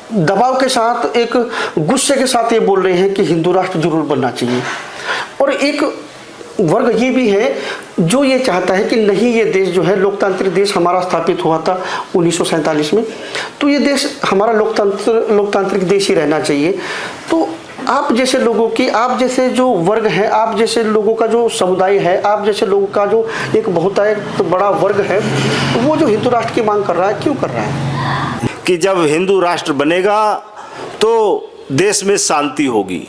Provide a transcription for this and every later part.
दबाव के साथ, एक गुस्से के साथ ये बोल रहे हैं कि हिंदू राष्ट्र जरूर बनना चाहिए। और एक वर्ग ये भी है जो ये चाहता है कि नहीं, ये देश जो है लोकतांत्रिक देश हमारा स्थापित हुआ था 1947 में, तो ये देश हमारा लोकतांत्रिक देश ही रहना चाहिए। तो आप जैसे लोगों की, आप जैसे जो वर्ग है, आप जैसे लोगों का जो समुदाय है, आप जैसे लोगों का जो एक बहुत बड़ा वर्ग है, वो जो हिंदू राष्ट्र की मांग कर रहा है, क्यों कर रहा है? कि जब हिंदू राष्ट्र बनेगा तो देश में शांति होगी,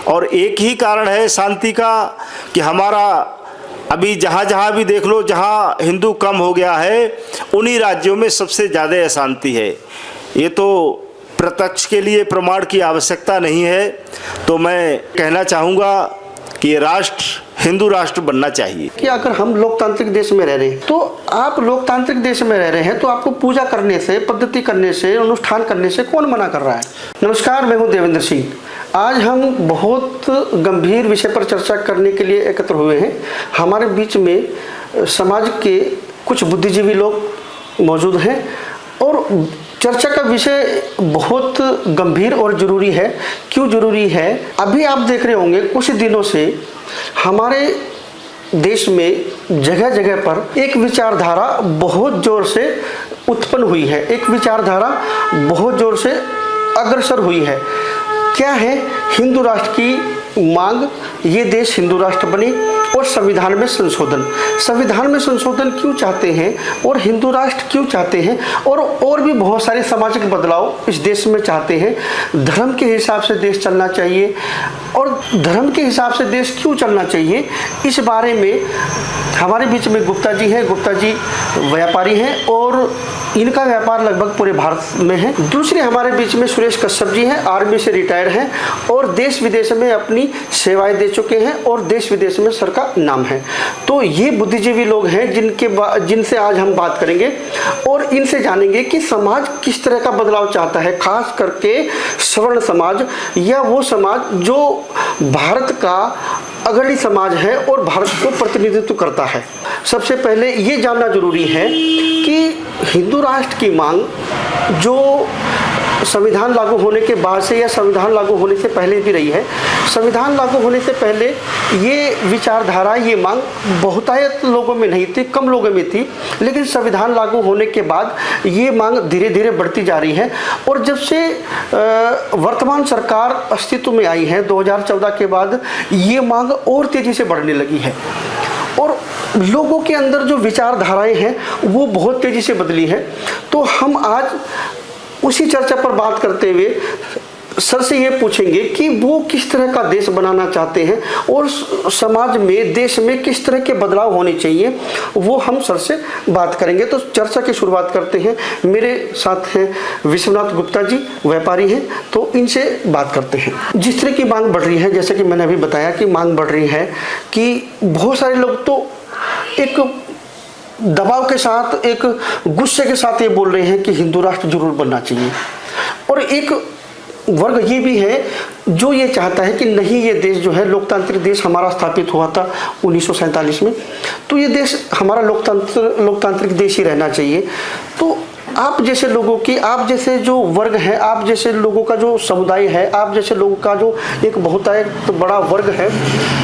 और एक ही कारण है शांति का कि हमारा अभी जहाँ जहाँ भी देख लो, जहाँ हिंदू कम हो गया है उन्हीं राज्यों में सबसे ज़्यादा अशांति है। ये तो प्रत्यक्ष के लिए प्रमाण की आवश्यकता नहीं है। तो मैं कहना चाहूँगा कि ये राष्ट्र हिंदू राष्ट्र बनना चाहिए। कि अगर हम लोकतांत्रिक देश में रह रहे हैं, तो आप लोकतांत्रिक देश में रह रहे हैं, तो आपको पूजा करने से, पद्धति करने से, अनुष्ठान करने से कौन मना कर रहा है? नमस्कार, मैं हूं देवेंद्र सिंह। आज हम बहुत गंभीर विषय पर चर्चा करने के लिए एकत्र हुए हैं। हमारे बीच में समाज के कुछ बुद्धिजीवी लोग मौजूद हैं और चर्चा का विषय बहुत गंभीर और ज़रूरी है। क्यों ज़रूरी है? अभी आप देख रहे होंगे कुछ दिनों से हमारे देश में जगह जगह पर एक विचारधारा बहुत ज़ोर से उत्पन्न हुई है, एक विचारधारा बहुत ज़ोर से अग्रसर हुई है। क्या है? हिंदू राष्ट्र की मांग, ये देश हिंदू राष्ट्र बने और संविधान में संशोधन। संविधान में संशोधन क्यों चाहते हैं और हिंदू राष्ट्र क्यों चाहते हैं, और भी बहुत सारे सामाजिक बदलाव इस देश में चाहते हैं। धर्म के हिसाब से देश चलना चाहिए, और धर्म के हिसाब से देश क्यों चलना चाहिए, इस बारे में हमारे बीच में गुप्ता जी हैं। गुप्ता जी व्यापारी हैं और इनका व्यापार लगभग पूरे भारत में है। दूसरे हमारे बीच में सुरेश कश्यप जी हैं, आर्मी से रिटायर्ड हैं और देश विदेश में अपनी सेवाएं दे चुके हैं और देश विदेश में सर का नाम है। तो ये बुद्धिजीवी लोग हैं जिनसे आज हम बात करेंगे और इनसे जानेंगे कि समाज किस तरह का बदलाव चाहता है, खास करके सवर्ण समाज, या वो समाज जो भारत का अग्रणी समाज है और भारत को प्रतिनिधित्व करता है। सबसे पहले ये जानना जरूरी है कि हिंदू राष्ट्र की मांग जो संविधान लागू होने के बाद से या संविधान लागू होने से पहले भी रही है। संविधान लागू होने से पहले ये विचारधारा, ये मांग बहुतायत लोगों में नहीं थी, कम लोगों में थी, लेकिन संविधान लागू होने के बाद ये मांग धीरे धीरे बढ़ती जा रही है। और जब से वर्तमान सरकार अस्तित्व में आई है 2014 के बाद, ये मांग और तेजी से बढ़ने लगी है और लोगों के अंदर जो विचारधाराएं हैं वो बहुत तेजी से बदली है। तो हम आज उसी चर्चा पर बात करते हुए सर से ये पूछेंगे कि वो किस तरह का देश बनाना चाहते हैं और समाज में, देश में किस तरह के बदलाव होने चाहिए, वो हम सर से बात करेंगे। तो चर्चा की शुरुआत करते हैं। मेरे साथ हैं विश्वनाथ गुप्ता जी, व्यापारी हैं, तो इनसे बात करते हैं। जिस तरह की मांग बढ़ रही है, जैसे कि मैंने अभी बताया कि मांग बढ़ रही है कि बहुत सारे लोग तो एक दबाव के साथ, एक गुस्से के साथ ये बोल रहे हैं कि हिंदू राष्ट्र जरूर बनना चाहिए। और एक वर्ग ये भी है जो ये चाहता है कि नहीं, ये देश जो है लोकतांत्रिक देश हमारा स्थापित हुआ था 1947 में, तो ये देश हमारा लोकतांत्रिक देश ही रहना चाहिए। तो आप जैसे लोगों की, आप जैसे जो वर्ग है, आप जैसे लोगों का जो समुदाय है, आप जैसे लोगों का जो एक बहुत बड़ा वर्ग है,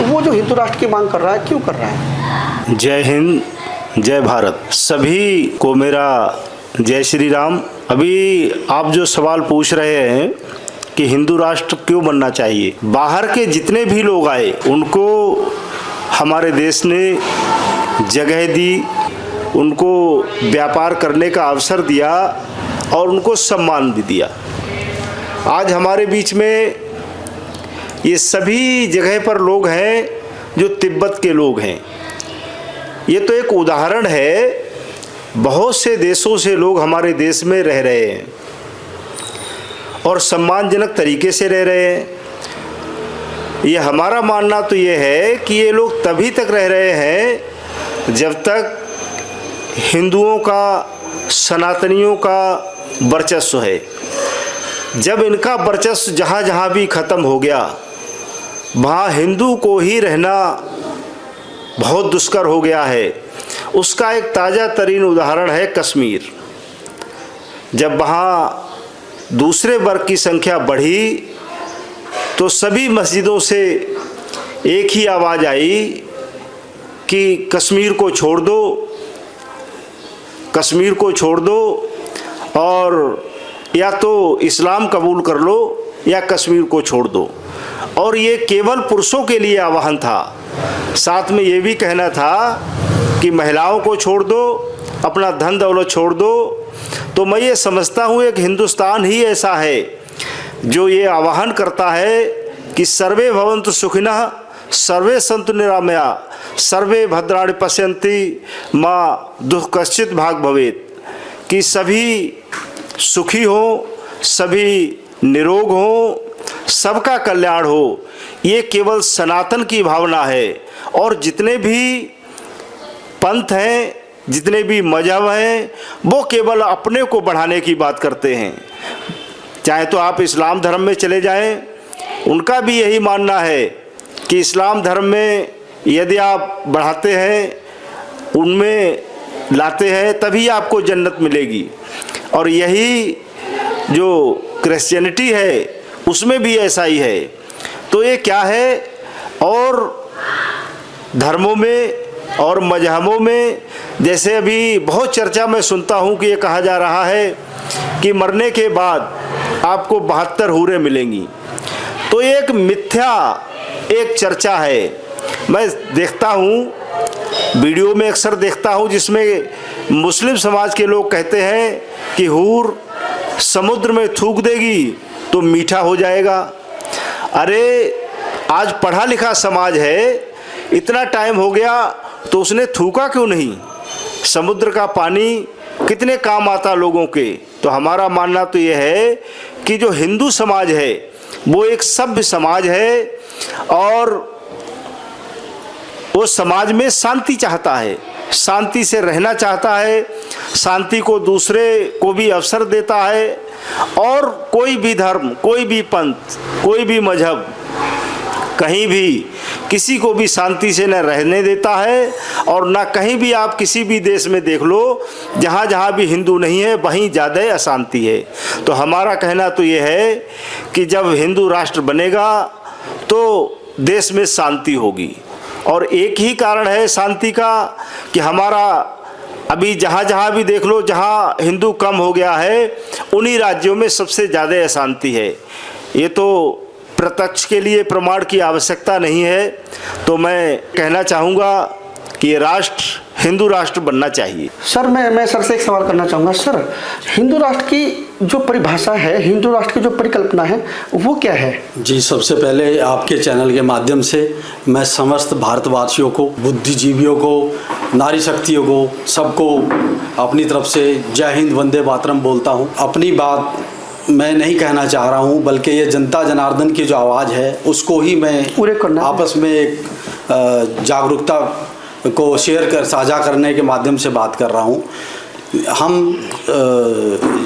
वो जो हिंदू राष्ट्र की मांग कर रहा है, क्यों कर रहा है? जय हिंद, जय भारत। सभी को मेरा जय श्री राम। अभी आप जो सवाल पूछ रहे हैं कि हिंदू राष्ट्र क्यों बनना चाहिए, बाहर के जितने भी लोग आए उनको हमारे देश ने जगह दी, उनको व्यापार करने का अवसर दिया और उनको सम्मान भी दिया। आज हमारे बीच में ये सभी जगह पर लोग हैं जो तिब्बत के लोग हैं। ये तो एक उदाहरण है, बहुत से देशों से लोग हमारे देश में रह रहे हैं और सम्मानजनक तरीके से रह रहे हैं। ये हमारा मानना तो ये है कि ये लोग तभी तक रह रहे हैं जब तक हिंदुओं का, सनातनियों का वर्चस्व है। जब इनका वर्चस्व जहाँ जहाँ भी ख़त्म हो गया, वहाँ हिंदू को ही रहना बहुत दुष्कर हो गया है। उसका एक ताज़ा तरीन उदाहरण है कश्मीर। जब वहाँ दूसरे वर्ग की संख्या बढ़ी तो सभी मस्जिदों से एक ही आवाज़ आई कि कश्मीर को छोड़ दो, कश्मीर को छोड़ दो और या तो इस्लाम कबूल कर लो या कश्मीर को छोड़ दो। और ये केवल पुरुषों के लिए आह्वान था, साथ में ये भी कहना था कि महिलाओं को छोड़ दो, अपना धन दौलत छोड़ दो। तो मैं ये समझता हूँ एक हिंदुस्तान ही ऐसा है जो ये आह्वान करता है कि सर्वे भवन्तु सुखिनः, सर्वे सन्तु निरामया, सर्वे भद्राणि पश्यन्ति माँ दुःखकश्चित् भाग् भवेत्, कि सभी सुखी हो, सभी निरोग हो, सबका कल्याण हो। ये केवल सनातन की भावना है। और जितने भी पंथ हैं, जितने भी मजहब हैं, वो केवल अपने को बढ़ाने की बात करते हैं। चाहे तो आप इस्लाम धर्म में चले जाएं, उनका भी यही मानना है कि इस्लाम धर्म में यदि आप बढ़ाते हैं, उनमें लाते हैं, तभी आपको जन्नत मिलेगी। और यही जो क्रिश्चियनिटी है उसमें भी ऐसा ही है। तो ये क्या है, और धर्मों में और मजहबों में जैसे अभी बहुत चर्चा मैं सुनता हूँ कि ये कहा जा रहा है कि मरने के बाद आपको 72 हूरें मिलेंगी। तो एक मिथ्या एक चर्चा है। मैं देखता हूँ वीडियो में अक्सर देखता हूँ जिसमें मुस्लिम समाज के लोग कहते हैं कि हूर समुद्र में थूक देगी तो मीठा हो जाएगा। अरे आज पढ़ा लिखा समाज है, इतना टाइम हो गया तो उसने थूका क्यों नहीं? समुद्र का पानी कितने काम आता लोगों के। तो हमारा मानना तो यह है कि जो हिंदू समाज है वो एक सभ्य समाज है और वो समाज में शांति चाहता है, शांति से रहना चाहता है, शांति को दूसरे को भी अवसर देता है। और कोई भी धर्म, कोई भी पंथ, कोई भी मजहब कहीं भी किसी को भी शांति से न रहने देता है। और ना कहीं भी आप किसी भी देश में देख लो, जहाँ जहाँ भी हिंदू नहीं है वहीं ज़्यादा अशांति है। तो हमारा कहना तो ये है कि जब हिंदू राष्ट्र बनेगा तो देश में शांति होगी। और एक ही कारण है शांति का कि हमारा अभी जहाँ जहाँ भी देख लो, जहाँ हिंदू कम हो गया है उन्हीं राज्यों में सबसे ज़्यादा अशांति है। ये तो प्रत्यक्ष के लिए प्रमाण की आवश्यकता नहीं है। तो मैं कहना चाहूँगा कि ये राष्ट्र हिंदू राष्ट्र बनना चाहिए। सर मैं सर से एक सवाल करना चाहूँगा। सर, हिंदू राष्ट्र की जो परिभाषा है, हिंदू राष्ट्र की जो परिकल्पना है वो क्या है? जी, सबसे पहले आपके चैनल के माध्यम से मैं समस्त भारतवासियों को, बुद्धिजीवियों को, नारी शक्तियों को, सबको अपनी तरफ से जय हिंद वंदे मातरम बोलता हूँ। अपनी बात मैं नहीं कहना चाह रहा हूँ, बल्कि ये जनता जनार्दन की जो आवाज़ है उसको ही मैं आपस में एक जागरूकता को शेयर कर साझा करने के माध्यम से बात कर रहा हूँ। हम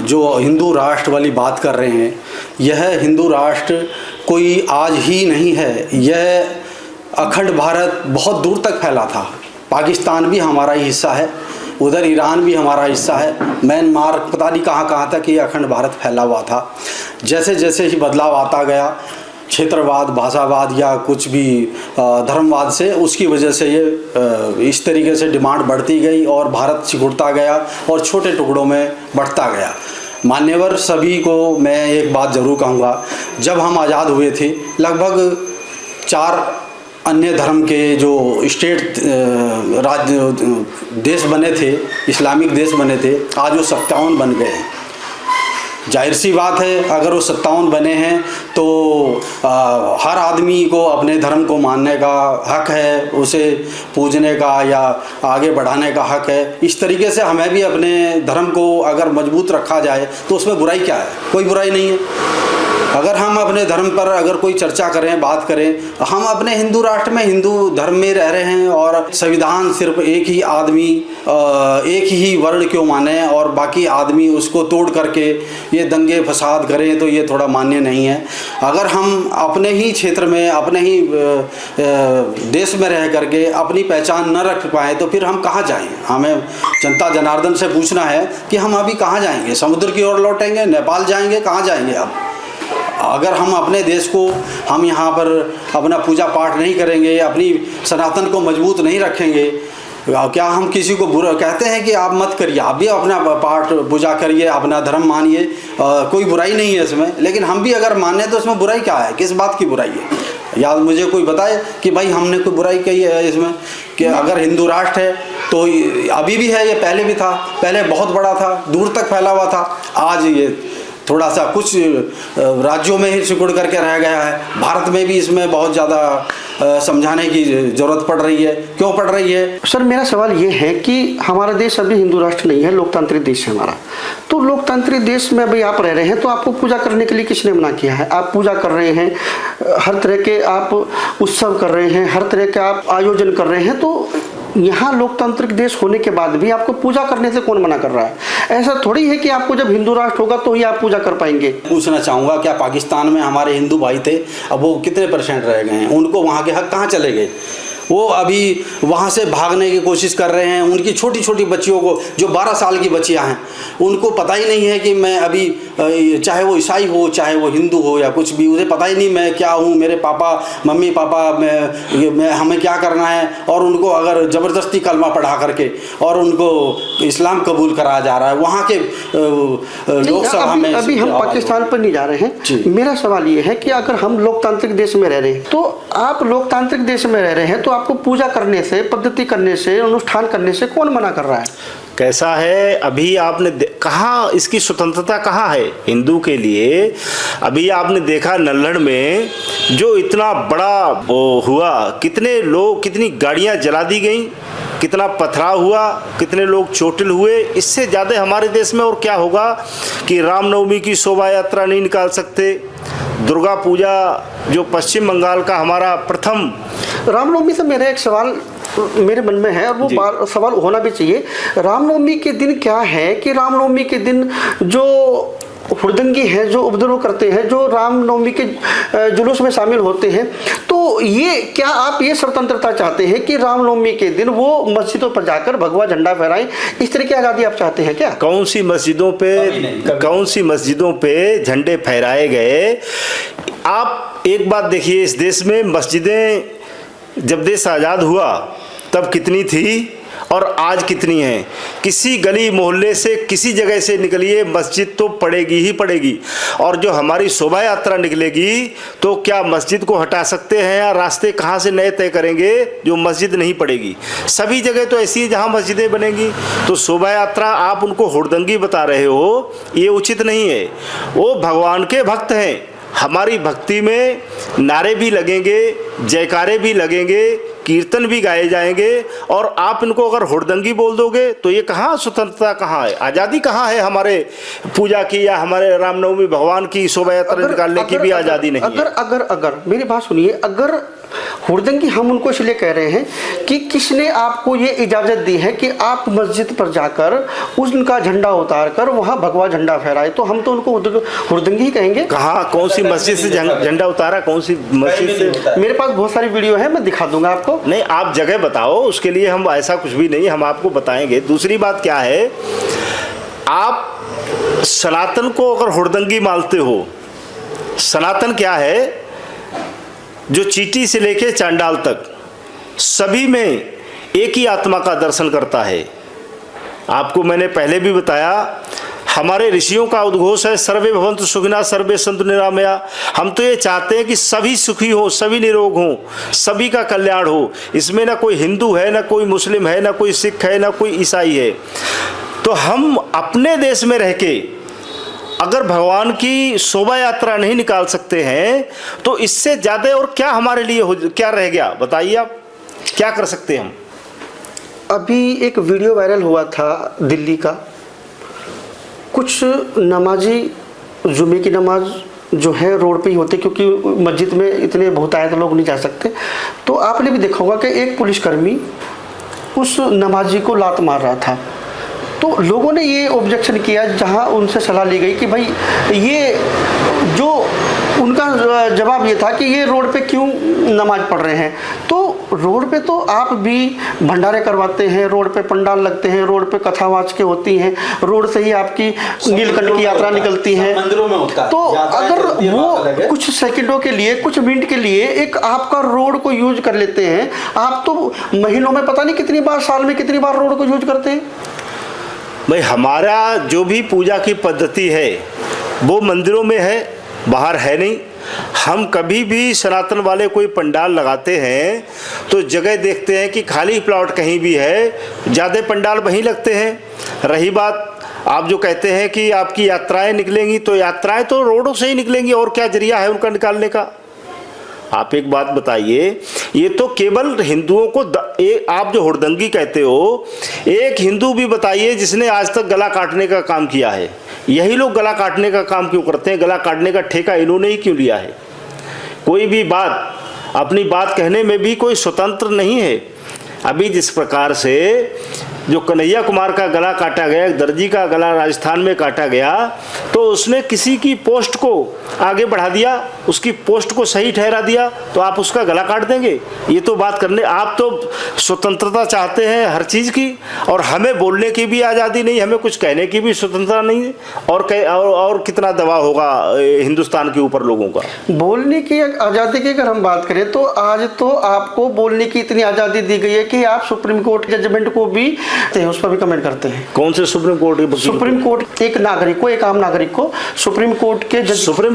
जो हिंदू राष्ट्र वाली बात कर रहे हैं, यह हिंदू राष्ट्र कोई आज ही नहीं है। यह अखंड भारत बहुत दूर तक फैला था। पाकिस्तान भी हमारा ही हिस्सा है, उधर ईरान भी हमारा हिस्सा है, म्यांमार, पता नहीं कहाँ कहाँ तक ये अखंड भारत फैला हुआ था। जैसे जैसे ही बदलाव आता गया, क्षेत्रवाद, भाषावाद या कुछ भी धर्मवाद से, उसकी वजह से ये इस तरीके से डिमांड बढ़ती गई और भारत सिकुड़ता गया और छोटे टुकड़ों में बढ़ता गया। मान्यवर सभी को मैं एक बात ज़रूर कहूँगा, जब हम आज़ाद हुए थे लगभग 4 अन्य धर्म के जो स्टेट राज्य देश बने थे, इस्लामिक देश बने थे, आज वो 57 बन गए हैं। जाहिर सी बात है, अगर वो 57 बने हैं तो हर आदमी को अपने धर्म को मानने का हक है, उसे पूजने का या आगे बढ़ाने का हक है। इस तरीके से हमें भी अपने धर्म को अगर मजबूत रखा जाए तो उसमें बुराई क्या है? कोई बुराई नहीं है। अगर हम अपने धर्म पर अगर कोई चर्चा करें, बात करें, हम अपने हिंदू राष्ट्र में हिंदू धर्म में रह रहे हैं और संविधान सिर्फ एक ही आदमी एक ही वर्ण क्यों माने और बाकी आदमी उसको तोड़ करके ये दंगे फसाद करें, तो ये थोड़ा मान्य नहीं है। अगर हम अपने ही क्षेत्र में, अपने ही देश में रह करके अपनी पहचान न रख पाए तो फिर हम कहाँ जाएं? हमें जनता जनार्दन से पूछना है कि हम अभी कहाँ जाएंगे? समुद्र की ओर लौटेंगे, नेपाल जाएंगे, कहाँ जाएंगे अब? अगर हम अपने देश को, हम यहाँ पर अपना पूजा पाठ नहीं करेंगे, अपनी सनातन को मजबूत नहीं रखेंगे, क्या हम किसी को बुरा कहते हैं कि आप मत करिए, आप भी अपना पाठ पूजा करिए, अपना धर्म मानिए, कोई बुराई नहीं है इसमें। लेकिन हम भी अगर माने तो इसमें बुराई क्या है? किस बात की बुराई है? या मुझे कोई बताए कि भाई हमने कोई बुराई कही है इसमें? कि अगर हिंदू राष्ट्र है तो अभी भी है, ये पहले भी था, पहले बहुत बड़ा था, दूर तक फैला हुआ था, आज ये थोड़ा सा कुछ राज्यों में ही सिकुड़ करके रह गया है। भारत में भी इसमें बहुत ज़्यादा समझाने की ज़रूरत पड़ रही है। क्यों पड़ रही है? सर मेरा सवाल ये है कि हमारा देश अभी हिंदू राष्ट्र नहीं है, लोकतांत्रिक देश है हमारा। तो लोकतांत्रिक देश में अभी आप रह रहे हैं, तो आपको पूजा करने के लिए किसने मना किया है? आप पूजा कर रहे हैं, हर तरह के आप उत्सव कर रहे हैं, हर तरह के आप आयोजन कर रहे हैं, तो यहाँ लोकतांत्रिक देश होने के बाद भी आपको पूजा करने से कौन मना कर रहा है? ऐसा थोड़ी है कि आपको जब हिंदू राष्ट्र होगा तो ही आप पूजा कर पाएंगे। पूछना चाहूँगा, क्या पाकिस्तान में हमारे हिंदू भाई थे, अब वो कितने % रह गए हैं? उनको वहाँ के हक कहाँ चले गए? वो अभी वहाँ से भागने की कोशिश कर रहे हैं। उनकी छोटी छोटी बच्चियों को, जो 12 साल की बच्चियाँ हैं, उनको पता ही नहीं है कि मैं अभी, चाहे वो ईसाई हो, चाहे वो हिंदू हो या कुछ भी, उन्हें पता ही नहीं मैं क्या हूँ, मेरे पापा मम्मी पापा मैं हमें क्या करना है। और उनको अगर ज़बरदस्ती कलमा पढ़ा करके और उनको इस्लाम कबूल कराया जा रहा है वहाँ के लोकसभा में। अभी हम पाकिस्तान पर नहीं जा रहे हैं। मेरा सवाल ये है कि अगर हम लोकतांत्रिक देश में रह रहे हैं, तो आप लोकतांत्रिक देश में रह रहे हैं, तो आपको पूजा करने से, पद्धति करने से, अनुष्ठान करने से कौन मना कर रहा है? कैसा है? अभी आपने कहाँ इसकी स्वतंत्रता कहाँ है हिंदू के लिए? अभी आपने देखा नल्हड़ में जो इतना बड़ा वो हुआ, कितने लोग, कितनी गाड़ियाँ जला दी गई, कितना पथराव हुआ, कितने लोग चोटिल हुए। इससे ज़्यादा हमारे देश में और क्या होगा कि रामनवमी की शोभा यात्रा नहीं निकाल सकते, दुर्गा पूजा जो पश्चिम बंगाल का हमारा प्रथम। रामनवमी से मेरा एक सवाल मेरे मन में है और वो सवाल होना भी चाहिए। रामनवमी के दिन क्या है कि रामनवमी के दिन जो हुड़दंगी हैं, जो उपद्रव करते हैं, जो रामनवमी के जुलूस में शामिल होते हैं, तो ये क्या आप ये स्वतंत्रता चाहते हैं कि रामनवमी के दिन वो मस्जिदों पर जाकर भगवा झंडा फहराएं? इस तरह की आज़ादी आप चाहते हैं क्या? कौन सी मस्जिदों पे झंडे फहराए गए? आप एक बात देखिए, इस देश में मस्जिदें जब देश आज़ाद हुआ तब कितनी थी और आज कितनी है? किसी गली मोहल्ले से, किसी जगह से निकलिए, मस्जिद तो पड़ेगी ही पड़ेगी। और जो हमारी शोभा यात्रा निकलेगी तो क्या मस्जिद को हटा सकते हैं या रास्ते कहाँ से नए तय करेंगे जो मस्जिद नहीं पड़ेगी? सभी जगह तो ऐसी है जहाँ मस्जिदें बनेंगी। तो शोभा यात्रा आप उनको हुड़दंगी बता रहे हो, ये उचित नहीं है। वो भगवान के भक्त हैं। हमारी भक्ति में नारे भी लगेंगे, जयकारे भी लगेंगे, कीर्तन भी गाए जाएंगे, और आप इनको अगर हुड़दंगी बोल दोगे तो ये कहाँ स्वतंत्रता, कहाँ है आज़ादी, कहाँ है हमारे पूजा की या हमारे रामनवमी भगवान की शोभा यात्रा निकालने की भी आज़ादी नहीं है। अगर मेरी बात सुनिए, अगर हुड़दंगी हम उनको इसलिए कह रहे हैं कि किसने आपको ये इजाज़त दी है कि आप मस्जिद पर जाकर उनका झंडा उतार कर वहाँ भगवा झंडा फहराए? तो हम तो उनको हुड़दंगी ही कहेंगे। कहाँ, कौन सी मस्जिद से झंडा उतारा? कौन सी मस्जिद से? मेरे पास बहुत सारी वीडियो है, मैं दिखा दूंगा आपको। नहीं, आप जगह बताओ, उसके लिए हम ऐसा कुछ भी नहीं, हम आपको बताएंगे। दूसरी बात क्या है, आप सनातन को अगर हुड़दंगी मानते हो, सनातन क्या है? जो चींटी से लेके चांडाल तक सभी में एक ही आत्मा का दर्शन करता है। आपको मैंने पहले भी बताया, हमारे ऋषियों का उद्घोष है सर्वे भवन्तु सुखिनः सर्वे सन्तु निरामया। हम तो ये चाहते हैं कि सभी सुखी हो, सभी निरोग हों, सभी का कल्याण हो। इसमें ना कोई हिंदू है, ना कोई मुस्लिम है, ना कोई सिख है, ना कोई ईसाई है। तो हम अपने देश में रह के अगर भगवान की शोभा यात्रा नहीं निकाल सकते हैं तो इससे ज़्यादा और क्या हमारे लिए क्या रह गया? बताइए, आप क्या कर सकते हैं हम? अभी एक वीडियो वायरल हुआ था दिल्ली का, कुछ नमाजी जुमे की नमाज जो है रोड पे ही होते, क्योंकि मस्जिद में इतने बहुतायत लोग नहीं जा सकते। तो आपने भी देखा होगा कि एक पुलिसकर्मी उस नमाजी को लात मार रहा था, तो लोगों ने ये ऑब्जेक्शन किया, जहां उनसे सलाह ली गई कि भाई ये जो उनका जवाब ये था कि ये रोड पे क्यों नमाज पढ़ रहे हैं। तो रोड पे तो आप भी भंडारे करवाते हैं, रोड पे पंडाल लगते हैं, रोड पे कथावाच के होती हैं, रोड से ही आपकी नीलकंठ की यात्रा निकलती है। मंदिरों में होता है। तो अगर वो कुछ सेकंडों के लिए, कुछ मिनट के लिए एक आपका रोड को यूज कर लेते हैं, आप तो महीनों में पता नहीं कितनी बार, साल में कितनी बार रोड को यूज करते हैं। भाई हमारा जो भी पूजा की पद्धति है वो मंदिरों में है, बाहर है नहीं। हम कभी भी सनातन वाले कोई पंडाल लगाते हैं तो जगह देखते हैं कि खाली प्लॉट कहीं भी है, ज़्यादा पंडाल वहीं लगते हैं। रही बात आप जो कहते हैं कि आपकी यात्राएं निकलेंगी, तो यात्राएं तो रोडों से ही निकलेंगी, और क्या जरिया है उनका निकालने का। आप एक बात बताइए, ये तो केवल हिंदुओं को आप जो हुड़दंगी कहते हो, एक हिंदू भी बताइए जिसने आज तक गला काटने का काम किया है। यही लोग गला काटने का काम क्यों करते हैं? गला काटने का ठेका इन्होंने ही क्यों लिया है? कोई भी बात, अपनी बात कहने में भी कोई स्वतंत्र नहीं है। अभी जिस प्रकार से जो कन्हैया कुमार का गला काटा गया, एक दर्जी का गला राजस्थान में काटा गया, तो उसने किसी की पोस्ट को आगे बढ़ा दिया, उसकी पोस्ट को सही ठहरा दिया, तो आप उसका गला काट देंगे? ये तो बात करने, आप तो स्वतंत्रता चाहते हैं हर चीज़ की, और हमें बोलने की भी आज़ादी नहीं, हमें कुछ कहने की भी स्वतंत्रता नहीं है। और कितना दबाव होगा हिंदुस्तान के ऊपर लोगों का? बोलने की आज़ादी की अगर हम बात करें तो आज तो आपको बोलने की इतनी आज़ादी दी गई है कि आप सुप्रीम कोर्ट के जजमेंट को भी उस पर भी कमेंट करते हैं। कौन से सुप्रीम कोर्ट? सुप्रीम कोर्ट एक नागरिक को, एक आम नागरिक को सुप्रीम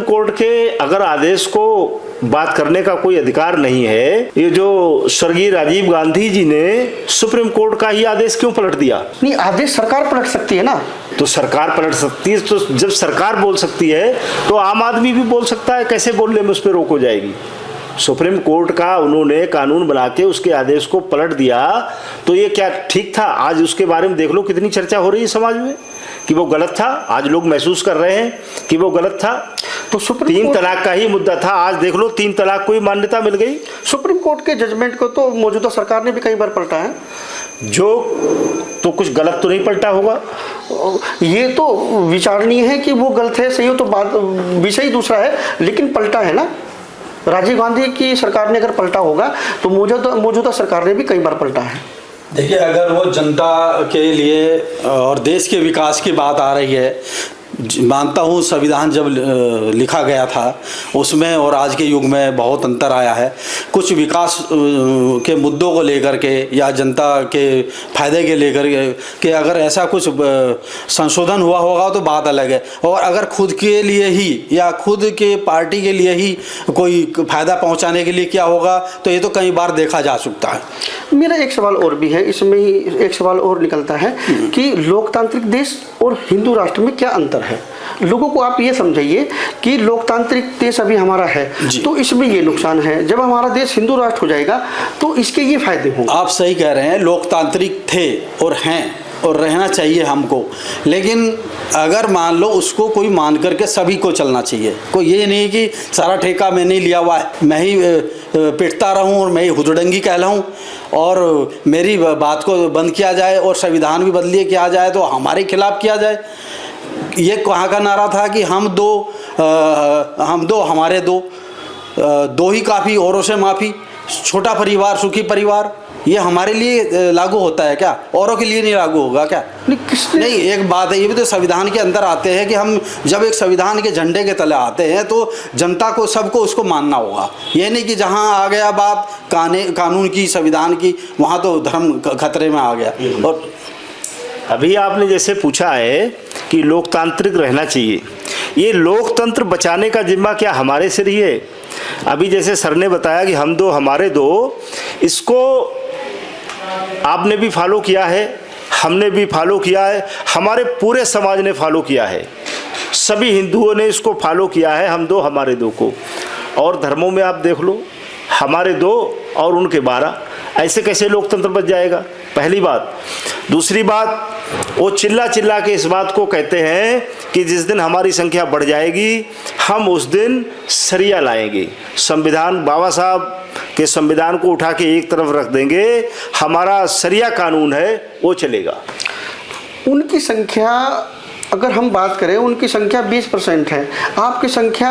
कोर्ट के अगर आदेश को बात करने का कोई अधिकार नहीं है। ये जो स्वर्गीय राजीव गांधी जी ने सुप्रीम कोर्ट का ही आदेश क्यों पलट दिया? नहीं, आदेश सरकार पलट सकती है ना। तो सरकार पलट सकती है, तो जब सरकार बोल सकती है तो आम आदमी भी बोल सकता है। कैसे बोलने में उस पर रोक हो जाएगी? सुप्रीम कोर्ट का उन्होंने कानून बना के उसके आदेश को पलट दिया, तो ये क्या ठीक था? आज उसके बारे में देख लो कितनी चर्चा हो रही है समाज में कि वो गलत था। आज लोग महसूस कर रहे हैं कि वो गलत था। तो तीन तलाक का ही मुद्दा था, आज देख लो 3 तलाक को ही मान्यता मिल गई। सुप्रीम कोर्ट के जजमेंट को तो मौजूदा सरकार ने भी कई बार पलटा है। जो तो कुछ गलत तो नहीं पलटा होगा? ये तो विचारणीय है कि वो गलत है, सही हो तो बात, विषय दूसरा है, लेकिन पलटा है ना। राजीव गांधी की सरकार ने अगर पलटा होगा तो मौजूदा सरकार ने भी कई बार पलटा है। देखिए, अगर वो जनता के लिए और देश के विकास की बात आ रही है, मानता हूँ संविधान जब लिखा गया था उसमें और आज के युग में बहुत अंतर आया है। कुछ विकास के मुद्दों को लेकर के या जनता के फायदे के लेकर के अगर ऐसा कुछ संशोधन हुआ होगा तो बात अलग है, और अगर खुद के लिए ही या खुद के पार्टी के लिए ही कोई फ़ायदा पहुंचाने के लिए क्या होगा, तो ये तो कई बार देखा जा चुका है। मेरा एक सवाल और भी है, इसमें ही एक सवाल और निकलता है कि लोकतांत्रिक देश और हिंदू राष्ट्र में क्या अंतर है। लोगों को आप ये समझाइए कि लोकतांत्रिक देश अभी हमारा है तो इसमें ये नुकसान है, जब हमारा देश हिंदू राष्ट्र हो जाएगा तो इसके ये फायदे होंगे। आप सही कह रहे हैं, लोकतांत्रिक थे और हैं और रहना चाहिए हमको, लेकिन अगर मान लो उसको कोई मान करके सभी को चलना चाहिए। कोई ये नहीं कि सारा ठेका मैंने लिया हुआ है, मैं ही पिटता रहूं और मैं ही हुदड़ंगी कहलाऊं और मेरी बात को बंद किया जाए और संविधान भी बदलिए किया जाए तो हमारे खिलाफ किया जाए। ये कहाँ का नारा था कि हम दो हमारे दो ही काफ़ी, औरों से माफ़ी, छोटा परिवार सुखी परिवार, ये हमारे लिए लागू होता है क्या? औरों के लिए नहीं लागू होगा क्या? नहीं, एक बात है, ये भी तो संविधान के अंदर आते हैं कि हम जब एक संविधान के झंडे के तले आते हैं तो जनता को, सबको उसको मानना होगा। ये नहीं कि जहाँ आ गया बात कानून की, संविधान की, वहाँ तो धर्म खतरे में आ गया। और अभी आपने जैसे पूछा है कि लोकतांत्रिक रहना चाहिए, ये लोकतंत्र बचाने का जिम्मा क्या हमारे सिर ही है? अभी जैसे सर ने बताया कि हम दो हमारे दो, इसको आपने भी फॉलो किया है, हमने भी फॉलो किया है, हमारे पूरे समाज ने फॉलो किया है, सभी हिंदुओं ने इसको फॉलो किया है, हम दो हमारे दो को। और धर्मों में आप देख लो, हमारे 2 और उनके 12, ऐसे कैसे लोकतंत्र बच जाएगा? पहली बात। दूसरी बात, वो चिल्ला चिल्ला के इस बात को कहते हैं कि जिस दिन हमारी संख्या बढ़ जाएगी हम उस दिन सरिया लाएंगे, संविधान, बाबा साहब के संविधान को उठा के एक तरफ रख देंगे, हमारा सरिया कानून है वो चलेगा। उनकी संख्या अगर हम बात करें, उनकी संख्या 20% है, आपकी संख्या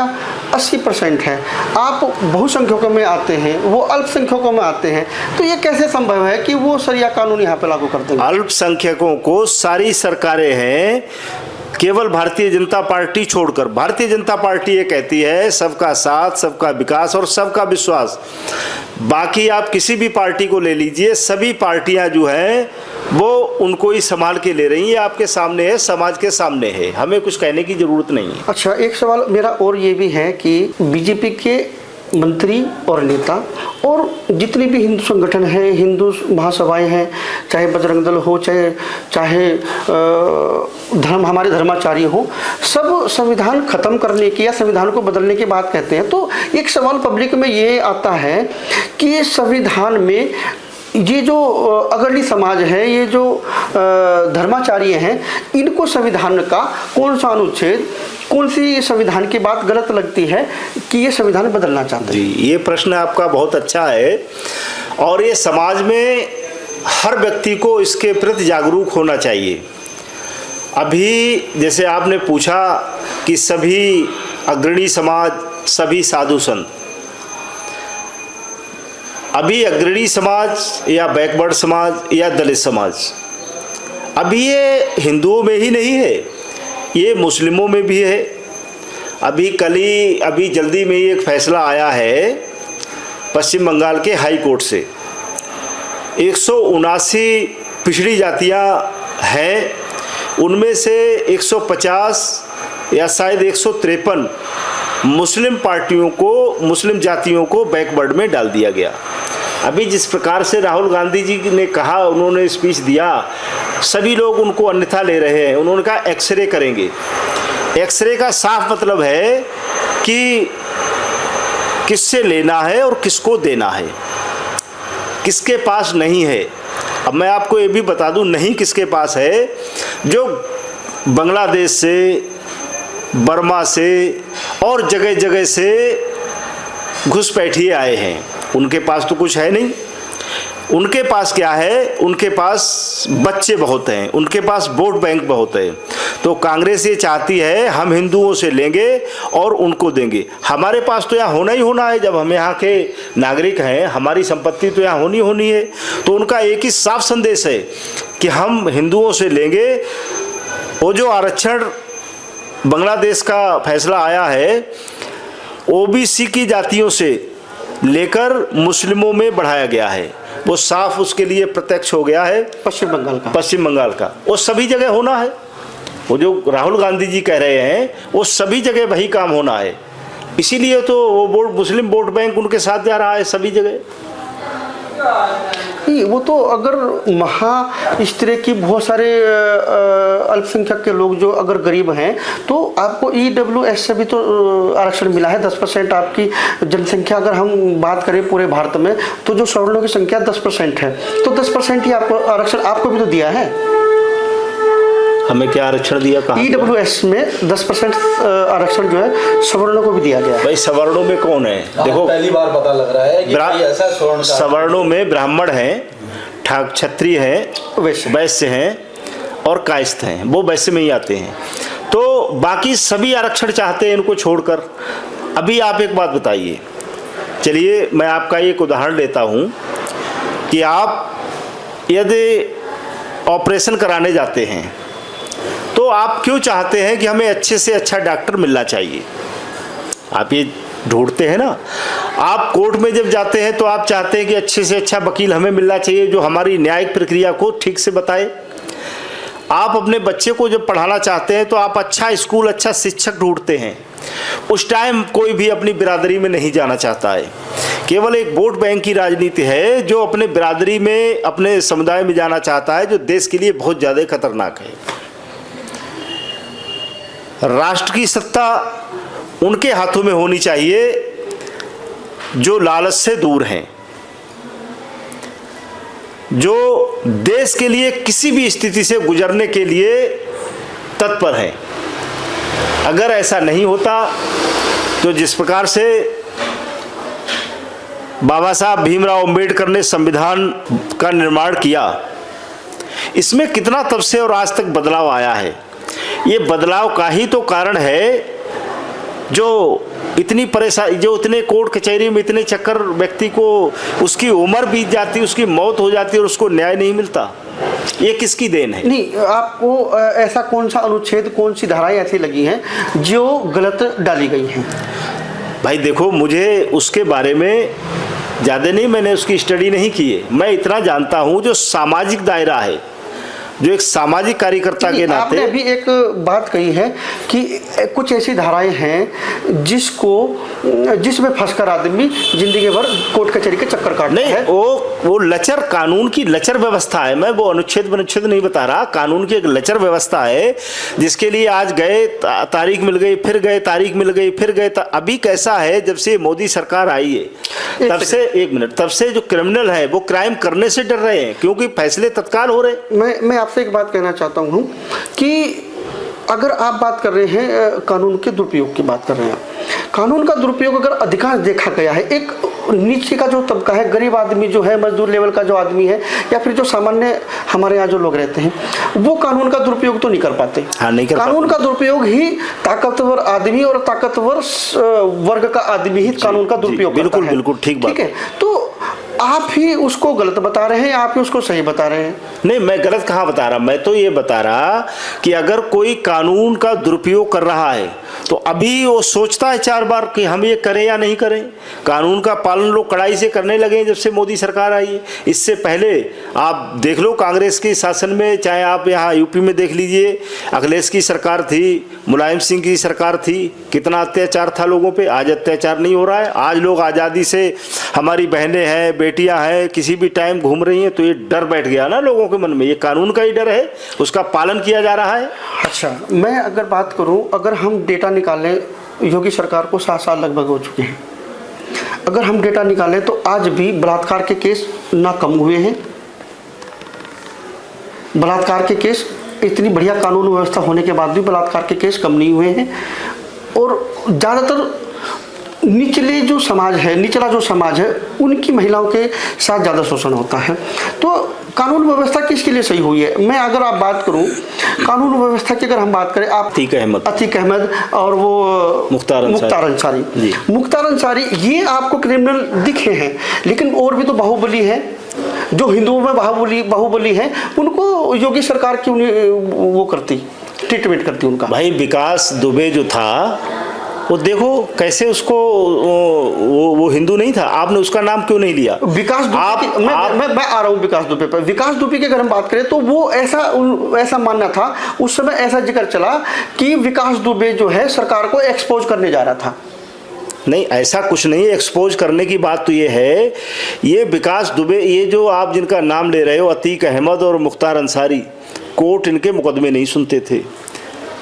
80% है, आप बहुसंख्यकों में आते हैं, वो अल्पसंख्यकों में आते हैं, तो ये कैसे संभव है कि वो सरिया कानून यहाँ पे लागू करते हैं? अल्पसंख्यकों को सारी सरकारें हैं, केवल भारतीय जनता पार्टी छोड़कर। भारतीय जनता पार्टी ये कहती है सबका साथ, सबका विकास और सबका विश्वास। बाकी आप किसी भी पार्टी को ले लीजिए, सभी पार्टियां जो हैं वो उनको ही संभाल के ले रही हैं, आपके सामने है, समाज के सामने है, हमें कुछ कहने की जरूरत नहीं है। अच्छा, एक सवाल मेरा और ये भी है कि बीजेपी के मंत्री और नेता और जितने भी हिंदू संगठन हैं, हिंदू महासभाएं हैं, चाहे बजरंग दल हो, चाहे धर्म, हमारे धर्माचार्य हो, सब संविधान खत्म करने की या संविधान को बदलने की बात कहते हैं। तो एक सवाल पब्लिक में ये आता है कि संविधान में ये जो अग्रणी समाज है, ये जो धर्माचार्य हैं, इनको संविधान का कौन सा अनुच्छेद, कौन सी संविधान की बात गलत लगती है कि ये संविधान बदलना चाहते हैं? जी, ये प्रश्न आपका बहुत अच्छा है और ये समाज में हर व्यक्ति को इसके प्रति जागरूक होना चाहिए। अभी जैसे आपने पूछा कि सभी अग्रणी समाज, सभी साधु संत, अभी अग्रणी समाज या बैकवर्ड समाज या दलित समाज, अभी ये हिंदुओं में ही नहीं है, ये मुस्लिमों में भी है। अभी जल्दी में ही एक फैसला आया है पश्चिम बंगाल के हाई कोर्ट से, 179 पिछड़ी जातियां हैं, उनमें से 150 या शायद 153 मुस्लिम पार्टियों को, मुस्लिम जातियों को बैकवर्ड में डाल दिया गया। अभी जिस प्रकार से राहुल गांधी जी ने कहा, उन्होंने स्पीच दिया, सभी लोग उनको अन्यथा ले रहे हैं। उन्होंने कहा एक्सरे करेंगे। एक्सरे का साफ मतलब है कि किससे लेना है और किसको देना है, किसके पास नहीं है। अब मैं आपको ये भी बता दूं, नहीं किसके पास है, जो बांग्लादेश से, बर्मा से और जगह जगह से घुसपैठिए आए हैं, उनके पास तो कुछ है नहीं। उनके पास क्या है, उनके पास बच्चे बहुत हैं, उनके पास वोट बैंक बहुत है। तो कांग्रेस ये चाहती है हम हिंदुओं से लेंगे और उनको देंगे। हमारे पास तो यहाँ होना ही होना है, जब हम यहाँ के नागरिक हैं, हमारी संपत्ति तो यहाँ होनी है। तो उनका एक ही साफ संदेश है कि हम हिंदुओं से लेंगे। वो जो आरक्षण बांग्लादेश का फैसला आया है, ओबीसी की जातियों से लेकर मुस्लिमों में बढ़ाया गया है, वो साफ उसके लिए प्रत्यक्ष हो गया है पश्चिम बंगाल का। वो सभी जगह होना है, वो जो राहुल गांधी जी कह रहे हैं वो सभी जगह वही काम होना है। इसीलिए तो वो मुस्लिम वोट बैंक उनके साथ जा रहा है सभी जगह। नहीं, वो तो अगर इस तरह की बहुत सारे अल्पसंख्यक के लोग जो अगर गरीब हैं, तो आपको EWS से भी तो आरक्षण मिला है। 10% आपकी जनसंख्या, अगर हम बात करें पूरे भारत में, तो जो सवर्णों की संख्या 10% है, तो 10% ही आपको आरक्षण आपको भी तो दिया है। हमें क्या आरक्षण दिया? कहाँ? EWS में 10% आरक्षण जो है सवर्णों को भी दिया गया है। भाई सवर्णों में कौन है? देखो पहली बार पता लग रहा है कि ऐसा सवर्णों में ब्राह्मण हैं, क्षत्रिय हैं, वैश्य हैं और कायस्थ हैं, वो वैश्य में ही आते हैं। तो बाकी सभी आरक्षण चाहते हैं इनको छोड़कर। अभी आप एक बात बताइए, चलिए मैं आपका एक उदाहरण लेता हूँ कि आप यदि ऑपरेशन कराने जाते हैं तो आप क्यों चाहते हैं कि हमें अच्छे से अच्छा डॉक्टर मिलना चाहिए? आप ये ढूंढते हैं ना। आप कोर्ट में जब जाते हैं तो आप चाहते हैं कि अच्छे से अच्छा वकील हमें मिलना चाहिए जो हमारी न्यायिक प्रक्रिया को ठीक से बताए। आप अपने बच्चे को जब पढ़ाना चाहते हैं तो आप अच्छा स्कूल, अच्छा शिक्षक ढूंढते हैं। उस टाइम कोई भी अपनी बिरादरी में नहीं जाना चाहता है, केवल एक वोट बैंक की राजनीति है जो अपने बिरादरी में, अपने समुदाय में जाना चाहता है, जो देश के लिए बहुत ज़्यादा खतरनाक है। राष्ट्र की सत्ता उनके हाथों में होनी चाहिए जो लालच से दूर हैं, जो देश के लिए किसी भी स्थिति से गुजरने के लिए तत्पर हैं। अगर ऐसा नहीं होता तो जिस प्रकार से बाबा साहब भीमराव अंबेडकर ने संविधान का निर्माण किया, इसमें कितना तब से और आज तक बदलाव आया है। ये बदलाव का ही तो कारण है जो इतनी परेशानी, जो इतने कोर्ट कचहरी में इतने चक्कर, व्यक्ति को उसकी उम्र बीत जाती, उसकी मौत हो जाती और उसको न्याय नहीं मिलता। ये किसकी देन है? नहीं, आपको ऐसा कौन सा अनुच्छेद, कौन सी धाराएं ऐसी लगी हैं जो गलत डाली गई हैं? भाई देखो, मुझे उसके बारे में ज़्यादा नहीं, मैंने उसकी स्टडी नहीं की है। मैं इतना जानता हूँ जो सामाजिक दायरा है, जो एक सामाजिक कार्यकर्ता के नाते आपने अभी एक बात कही है कि कुछ ऐसी धाराएं हैं जिसमें फंसकर आदमी जिंदगी भर कोर्ट कचहरी के चक्कर काटता है। नहीं, वो लचर, कानून की लचर व्यवस्था है। मैं वो अनुच्छेद नहीं बता रहा, कानून की एक लचर व्यवस्था है जिसके लिए आज गए, तारीख मिल गई, फिर गए, तारीख मिल गई, फिर गए। अभी कैसा है, जब से मोदी सरकार आई है तब से, एक मिनट, तब से जो क्रिमिनल है वो क्राइम करने से डर रहे हैं क्योंकि फैसले तत्काल हो रहे। मैं आपसे एक बात कहना चाहता हूँ कि अगर आप बात कर रहे हैं कानून के दुरुपयोग की बात कर रहे हैं, कानून का दुरुपयोग अगर अधिकांश देखा गया है, एक नीचे का जो तबका है, गरीब आदमी जो है, मजदूर लेवल का जो आदमी है, या फिर जो सामान्य हमारे यहाँ जो लोग रहते हैं, वो कानून का दुरुपयोग तो नहीं कर पाते। नहीं कर कानून का दुरुपयोग ही ताकतवर आदमी और ताकतवर वर्ग का आदमी ही कानून का दुरुपयोग करता है। बिल्कुल ठीक बात है। तो आप ही उसको गलत बता रहे हैं, आप ही उसको सही बता रहे हैं। नहीं, मैं गलत कहाँ बता रहा, मैं तो ये बता रहा कि अगर कोई कानून का दुरुपयोग कर रहा है तो अभी वो सोचता है 4 बार कि हम ये करें या नहीं करें। कानून का पालन लोग कड़ाई से करने लगे जब से मोदी सरकार आई है। इससे पहले आप देख लो, कांग्रेस के शासन में, चाहे आप यहाँ यूपी में देख लीजिए, अखिलेश की सरकार थी, मुलायम सिंह की सरकार थी, कितना अत्याचार था लोगों पे। आज अत्याचार नहीं हो रहा है। आज लोग आज़ादी से, हमारी बहनें हैं, बेटियां हैं, किसी भी टाइम घूम रही हैं, तो ये डर बैठ गया ना लोगों के मन में। ये कानून का ही डर है, उसका पालन किया जा रहा है। अच्छा, मैं अगर बात करूं, अगर हम डेटा निकालें, योगी सरकार को 7 साल लगभग हो चुके हैं, अगर हम डेटा निकालें तो आज भी बलात्कार के केस ना कम हुए हैं। बलात्कार के केस, इतनी बढ़िया कानून व्यवस्था होने के बाद भी बलात्कार के केस कम नहीं हुए हैं। और ज़्यादातर निचले जो समाज है, निचला जो समाज है, उनकी महिलाओं के साथ ज़्यादा शोषण होता है। तो कानून व्यवस्था किसके लिए सही हुई है? मैं अगर आप बात करूं कानून व्यवस्था की, अगर हम बात करें, आप अतीक अहमद और वो मुख्तार अंसारी, ये आपको क्रिमिनल दिखे हैं, लेकिन और भी तो बाहुबली है, जो हिंदुओं में बाहुबली है, उनको योगी सरकार क्यों नहीं वो करती, ट्रीटमेंट करती उनका? भाई विकास दुबे जो था, वो देखो कैसे उसको, वो हिंदू नहीं था, आपने उसका नाम क्यों नहीं लिया? विकास दुबे, मैं आ रहा हूँ विकास दुबे पर। विकास दुबे की अगर हम बात करें तो वो ऐसा मानना था, उस समय ऐसा जिक्र चला कि विकास दुबे जो है सरकार को एक्सपोज करने जा रहा था। नहीं, ऐसा कुछ नहीं है। एक्सपोज करने की बात तो ये है, ये विकास दुबे, ये जो आप जिनका नाम ले रहे हो, अतीक अहमद और मुख्तार अंसारी, कोर्ट इनके मुकदमे नहीं सुनते थे।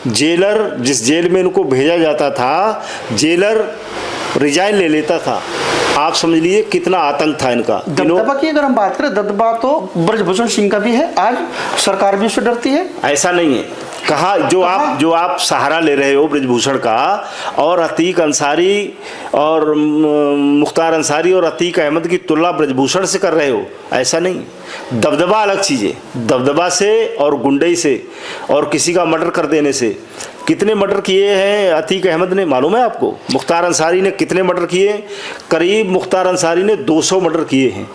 जेलर, जिस जेल में इनको भेजा जाता था, जेलर रिजाइन ले लेता था। आप समझ लीजिए कितना आतंक था इनका। दबदबा की अगर हम बात करें, दबदबा तो ब्रजभूषण सिंह का भी है, आज सरकार भी उससे डरती है। ऐसा नहीं है, कहा जो आप सहारा ले रहे हो ब्रजभूषण का, और अतीक अंसारी और मुख्तार अंसारी और अतीक अहमद की तुलना ब्रजभूषण से कर रहे हो, ऐसा नहीं। दबदबा अलग चीज़ है। दबदबा से और गुंडई से और किसी का मर्डर कर देने से, कितने मर्डर किए हैं अतीक अहमद ने, मालूम है आपको? मुख्तार अंसारी ने कितने मर्डर किए? करीब मुख्तार अंसारी ने 200 मर्डर किए हैं।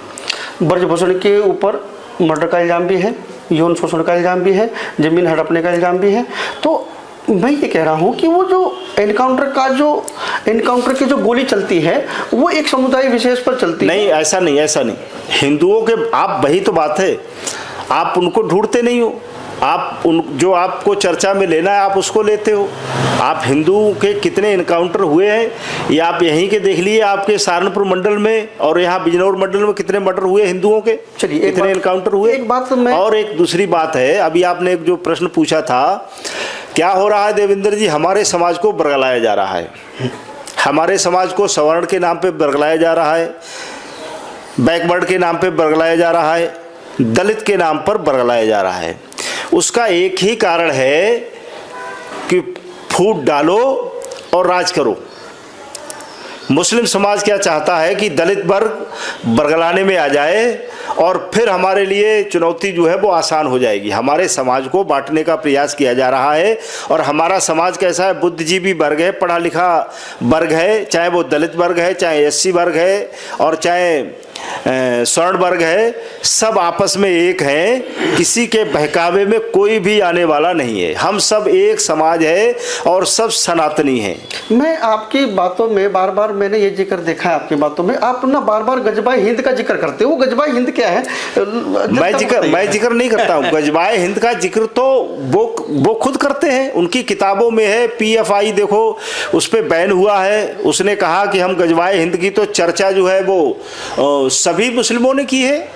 ब्रजभूषण के ऊपर मर्डर का इल्ज़ाम भी है, यौन शोषण का इल्ज़ाम भी है, जमीन हड़पने का इल्ज़ाम भी है। तो मैं ये कह रहा हूँ कि वो जो एनकाउंटर की जो गोली चलती है, वो एक समुदाय विशेष पर चलती है। नहीं, ऐसा नहीं। हिंदुओं के, आप, वही तो बात है, आप उनको ढूंढते नहीं हो। आप जो आपको चर्चा में लेना है आप उसको लेते हो। आप हिंदू के कितने इनकाउंटर हुए हैं ये आप यहीं के देख लिए, आपके सहारनपुर मंडल में और यहाँ बिजनौर मंडल में कितने मर्डर हुए हिंदुओं के, चलिए कितने इनकाउंटर हुए। एक बात मैं, और एक दूसरी बात है, अभी आपने एक जो प्रश्न पूछा था, क्या हो रहा है देवेंद्र जी, हमारे समाज को बरगलाया जा रहा है। हमारे समाज को सवर्ण के नाम पे बरगलाया जा रहा है, बैकवर्ड के नाम पे बरगलाया जा रहा है, दलित के नाम पर बरगलाया जा रहा है। उसका एक ही कारण है कि फूट डालो और राज करो। मुस्लिम समाज क्या चाहता है कि दलित वर्ग बरगलाने में आ जाए और फिर हमारे लिए चुनौती जो है वो आसान हो जाएगी। हमारे समाज को बांटने का प्रयास किया जा रहा है। और हमारा समाज कैसा है, बुद्धिजीवी वर्ग है, पढ़ा लिखा वर्ग है, चाहे वो दलित वर्ग है, चाहे एससी वर्ग है और चाहे स्वर्ण वर्ग है, सब आपस में एक हैं। किसी के बहकावे में कोई भी आने वाला नहीं है। हम सब एक समाज है और सब सनातनी हैं। मैं आपकी बातों में बार बार मैंने ये जिक्र देखा है, आपकी बातों में आप ना बार बार गजबाए हिंद का जिक्र करते हो। गजबाए हिंद क्या है? मैं जिक्र नहीं करता हूँ। गजबाए हिंद का जिक्र तो वो खुद करते हैं, उनकी किताबों में है। PFI देखो, उस पर बैन हुआ है। उसने कहा कि हम गजबाए हिंद की तो चर्चा जो है वो सभी मुस्लिमों ने की है।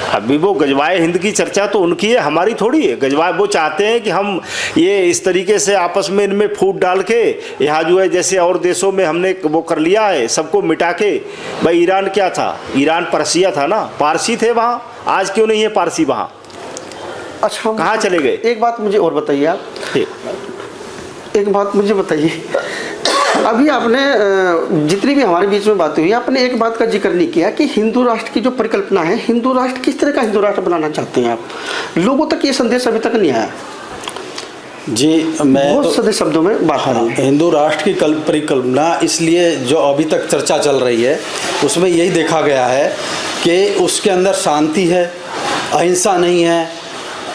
अभी वो गजवाए हिंद की चर्चा तो उनकी है, हमारी थोड़ी है। गजवाए वो चाहते हैं कि हम ये इस तरीके से आपस में इनमें फूट डाल के यहाँ जो है जैसे और देशों में हमने वो कर लिया है, सबको मिटा के। भाई ईरान क्या था? ईरान पर्सिया था ना, पारसी थे वहाँ। आज क्यों नहीं है पारसी वहाँ? अच्छा, कहाँ चले गए? एक बात मुझे और बताइए आप, एक बात मुझे बताइए। अभी आपने जितनी भी हमारे बीच में बातें हुई, आपने एक बात का जिक्र नहीं किया कि हिंदू राष्ट्र की जो परिकल्पना है, हिंदू राष्ट्र किस तरह का हिंदू राष्ट्र बनाना चाहते हैं आप? लोगों तक ये संदेश अभी तक नहीं आया। जी, मैं बहुत सादे शब्दों में बात करूँ। हिंदू राष्ट्र की परिकल्पना इसलिए जो अभी तक चर्चा चल रही है उसमें यही देखा गया है कि उसके अंदर शांति है, अहिंसा नहीं है,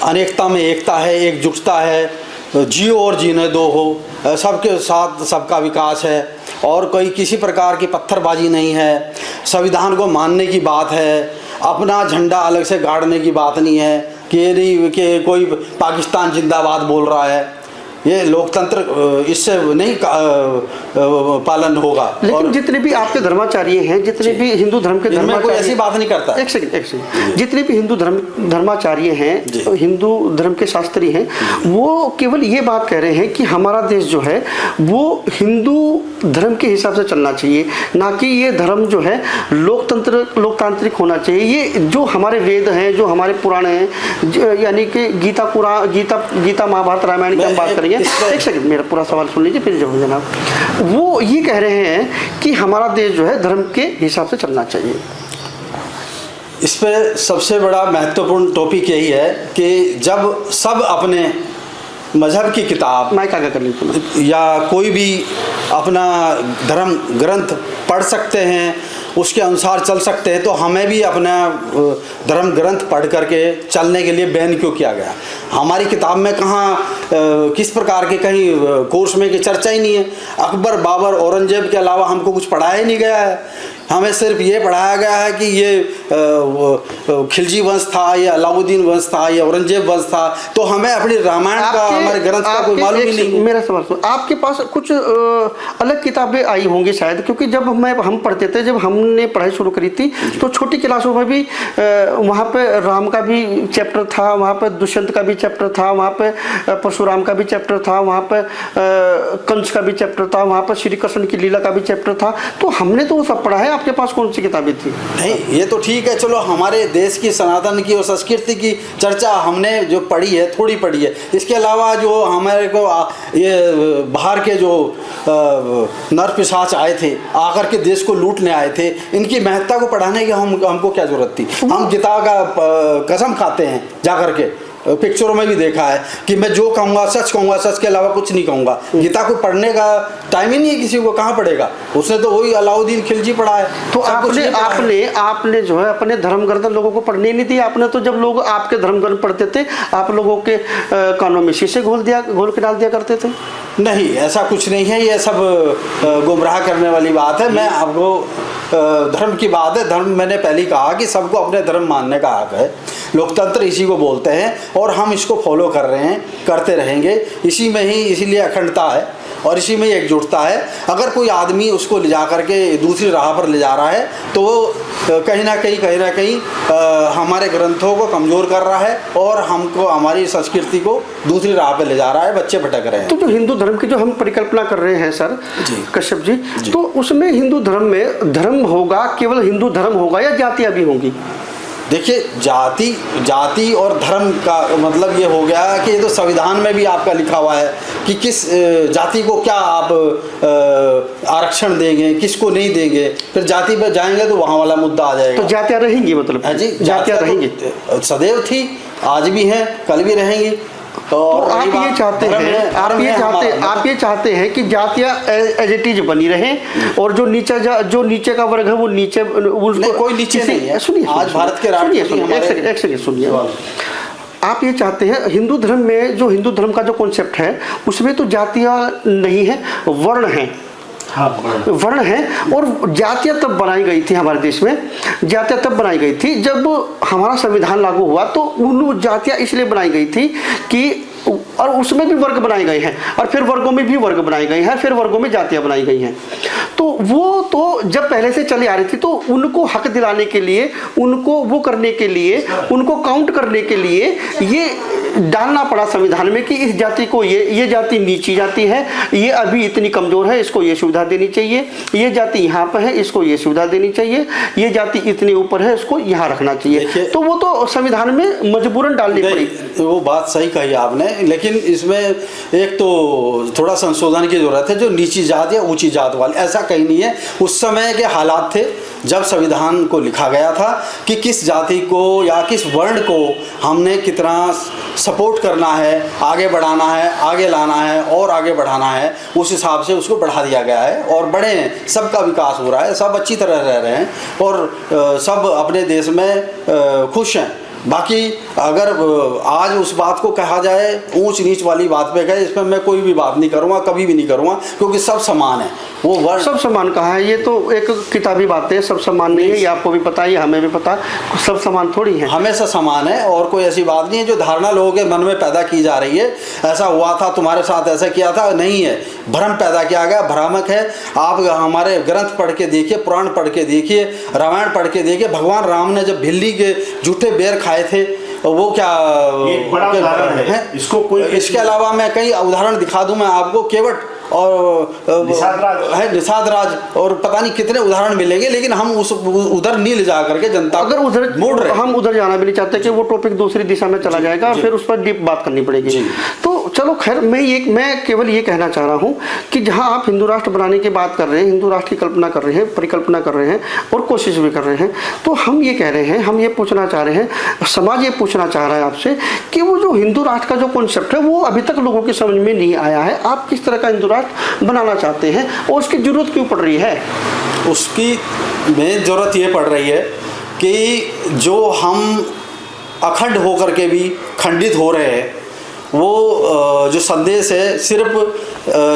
अनेकता में एकता है, एकजुटता है, जियो और जीने दो हो, सबके साथ सबका विकास है और कोई किसी प्रकार की पत्थरबाजी नहीं है। संविधान को मानने की बात है, अपना झंडा अलग से गाड़ने की बात नहीं है कि ये नहीं कि कोई पाकिस्तान जिंदाबाद बोल रहा है। ये लोकतंत्र इससे नहीं पालन होगा। लेकिन जितने भी आपके धर्माचार्य हैं, जितने भी हिंदू धर्म के धर्माचार्य, ऐसी बात नहीं करता। एक सेकंड, जितने भी हिंदू धर्माचार्य हैं, हिंदू धर्म के शास्त्री हैं, वो केवल ये बात कह रहे हैं कि हमारा देश जो है वो हिंदू धर्म के हिसाब से चलना चाहिए, ना कि ये धर्म जो है लोकतांत्रिक होना चाहिए। ये जो हमारे वेद हैं, जो हमारे पुराण हैं, यानी कि गीता महाभारत रामायण की हम बात करेंगे। एक सेकंड, मेरा पूरा सवाल सुन लीजिए फिर जवाब देना। वो ये कह रहे हैं कि हमारा देश जो है धर्म के हिसाब से चलना चाहिए। इस पे सबसे बड़ा महत्वपूर्ण टॉपिक यही है कि जब सब अपने मजहब की किताब माइक आगे कर लीजिए या कोई भी अपना धर्म ग्रंथ पढ़ सकते हैं, उसके अनुसार चल सकते हैं, तो हमें भी अपना धर्म ग्रंथ पढ़ करके चलने के लिए बैन क्यों किया गया? हमारी किताब में कहाँ किस प्रकार के कहीं कोर्स में की चर्चा ही नहीं है। अकबर, बाबर, औरंगजेब के अलावा हमको कुछ पढ़ाया ही नहीं गया है। हमें सिर्फ ये पढ़ाया गया है कि ये खिलजी वंश था, ये अलाउद्दीन वंश था, ये औरंगजेब वंश था। तो हमें अपनी रामायण का, हमारे ग्रंथ का कोई मालूम ही नहीं। मेरा सवाल सुन, आपके पास कुछ अलग किताबें आई होंगी शायद, क्योंकि जब हम पढ़ते थे, जब हमने पढ़ाई शुरू करी थी तो छोटी क्लासों में भी वहाँ पे राम का भी चैप्टर था, वहाँ पे दुष्यंत का भी चैप्टर था, वहाँ पे परशुराम का भी चैप्टर था, वहाँ पे कंस का भी चैप्टर था, वहाँ पे श्री कृष्ण की लीला का भी चैप्टर था। तो हमने तो वो सब पढ़ा है। आपके पास कौन सी किताबें थी? नहीं, ये तो ठीक है, चलो हमारे देश की सनातन की और संस्कृति की चर्चा हमने जो पढ़ी है, थोड़ी पढ़ी है। इसके अलावा जो हमारे को ये बाहर के जो नर पिशाच आए थे, आकर के देश को लूटने आए थे, इनकी महत्ता को पढ़ाने की हमको क्या जरूरत थी? हम गीता का कसम खाते हैं जाकर के, पिक्चरों में भी देखा है कि मैं जो कहूँगा सच कहूँगा, सच के अलावा कुछ नहीं कहूँगा। गीता को पढ़ने का टाइम ही नहीं है किसी को, कहाँ पढ़ेगा? उसने तो वही अलाउद्दीन खिलजी पढ़ा है। तो आपने जो है अपने धर्म ग्रंथ लोगों को पढ़ने नहीं दिया। आपने तो जब लोग आपके धर्म ग्रंथ पढ़ते थे, आप लोगों के कानों में शीशे घोल के डाल दिया करते थे। नहीं, ऐसा कुछ नहीं है, ये सब गुमराह करने वाली बात है। मैं आपको धर्म की बात है, धर्म मैंने पहले कहा कि सबको अपने धर्म मानने का हक है। लोकतंत्र इसी को बोलते हैं और हम इसको फॉलो कर रहे हैं, करते रहेंगे। इसी में ही इसीलिए अखंडता है और इसी में ही एकजुटता है। अगर कोई आदमी उसको ले जा करके दूसरी राह पर ले जा रहा है तो वो कहीं ना कहीं हमारे ग्रंथों को कमज़ोर कर रहा है और हमको, हमारी संस्कृति को दूसरी राह पर ले जा रहा है। बच्चे भटक रहे हैं। तो जो हिंदू धर्म की जो हम परिकल्पना कर रहे हैं सर कश्यप जी, तो उसमें हिंदू धर्म में धर्म होगा, केवल हिंदू धर्म होगा या जातियाँ भी होंगी? देखिए, जाति और धर्म का मतलब ये हो गया कि ये तो संविधान में भी आपका लिखा हुआ है कि किस जाति को क्या आप आरक्षण देंगे, किसको नहीं देंगे। फिर जाति पर जाएंगे तो वहाँ वाला मुद्दा आ जाएगा। तो जातियाँ रहेंगी, मतलब है जी, जातियाँ रहेंगी, तो सदैव थी, आज भी हैं, कल भी रहेंगी। तो आप ये चाहते हैं, आप ये चाहते हैं कि जातियां एज इट इज बनी रहें और जो नीचे का वर्ग है वो नीचे, कोई नीचे नहीं है। सुनिए, आज भारत के राष्ट्रपति एक सेकंड सुनिए। आप ये चाहते हैं, हिंदू धर्म में जो हिंदू धर्म का जो कॉन्सेप्ट है उसमें तो जातियां नहीं है, वर्ण है। हाँ, वर्ण है। और जातियाँ तब बनाई गई थी हमारे देश में, जातियाँ तब बनाई गई थी जब हमारा संविधान लागू हुआ। तो उन जातियाँ इसलिए बनाई गई थी कि, और उसमें भी वर्ग बनाए गए हैं, और फिर वर्गों में भी वर्ग बनाए गए हैं, फिर वर्गों में जातियाँ बनाई गई हैं। तो वो तो जब पहले से चली आ रही थी, तो उनको हक दिलाने के लिए, उनको वो करने के लिए, उनको काउंट करने के लिए ये डालना पड़ा संविधान में कि इस जाति को ये जाति नीची जाति है, ये अभी इतनी कमजोर है, इसको ये सुविधा देनी चाहिए, ये जाति यहाँ पर है, इसको ये सुविधा देनी चाहिए, ये जाति इतने ऊपर है, इसको यहाँ रखना चाहिए। तो वो तो संविधान में मजबूरन डालनी पड़ी। वो बात सही कही आपने, लेकिन इसमें एक तो थोड़ा संशोधन की जरूरत है। जो नीची जात या ऊंची जात वाले, ऐसा कहीं नहीं है। उस समय के हालात थे जब संविधान को लिखा गया था कि किस जाति को या किस वर्ण को हमने कितना सपोर्ट करना है, आगे बढ़ाना है, आगे लाना है और आगे बढ़ाना है, उस हिसाब से उसको बढ़ा दिया गया है और बड़े हैं, सबका विकास हो रहा है, सब अच्छी तरह रह रहे हैं और सब अपने देश में खुश हैं। बाकी अगर आज उस बात को कहा जाए, ऊंच नीच वाली बात पे गए, इसमें मैं कोई भी बात नहीं करूँगा, कभी भी नहीं करूँगा, क्योंकि सब समान है। वो वर्ग सब समान कहा है, ये तो एक किताबी बात है। सब समान नहीं है, ये आपको भी पता है, हमें भी पता है, सब समान थोड़ी है, हमेशा समान है। और कोई ऐसी बात नहीं है जो धारणा लोगों के मन में पैदा की जा रही है, ऐसा हुआ था, तुम्हारे साथ ऐसा किया था, नहीं है। भ्रम पैदा किया गया, भ्रामक है। आप हमारे ग्रंथ पढ़ के देखिए, पुराण पढ़ के देखिए, रामायण पढ़ के देखिए। भगवान राम ने जब भिल्ली के झूठे बेर खाए थे, वो क्या एक बड़ा उदाहरण है इसको कोई। इसके अलावा मैं कई उदाहरण दिखा दूं मैं आपको, केवट और निषाद राज और पता नहीं कितने उदाहरण मिलेंगे, लेकिन हम उधर नहीं ले जा करके जनता अगर उधर मोड़ रहे, हम उधर जाना भी नहीं चाहते कि वो टॉपिक दूसरी दिशा में चला जाएगा और फिर उस पर डीप बात करनी पड़ेगी। तो चलो खैर, मैं केवल ये कहना चाह रहा हूँ कि जहाँ आप हिंदू राष्ट्र बनाने की बात कर रहे हैं, हिंदू राष्ट्र की कल्पना कर रहे हैं, परिकल्पना कर रहे हैं और कोशिश भी कर रहे हैं, तो हम ये कह रहे हैं, हम ये पूछना चाह रहे हैं, समाज ये पूछना चाह रहा है आपसे कि वो जो हिंदू राष्ट्र का जो कॉन्सेप्ट है वो अभी तक लोगों की समझ में नहीं आया है। आप किस तरह का हिंदू राष्ट्र बनाना चाहते हैं और उसकी जरूरत क्यों पड़ रही है? उसकी मेन जरूरत ये पड़ रही है कि जो हम अखंड होकर के भी खंडित हो रहे हैं, वो जो संदेश है सिर्फ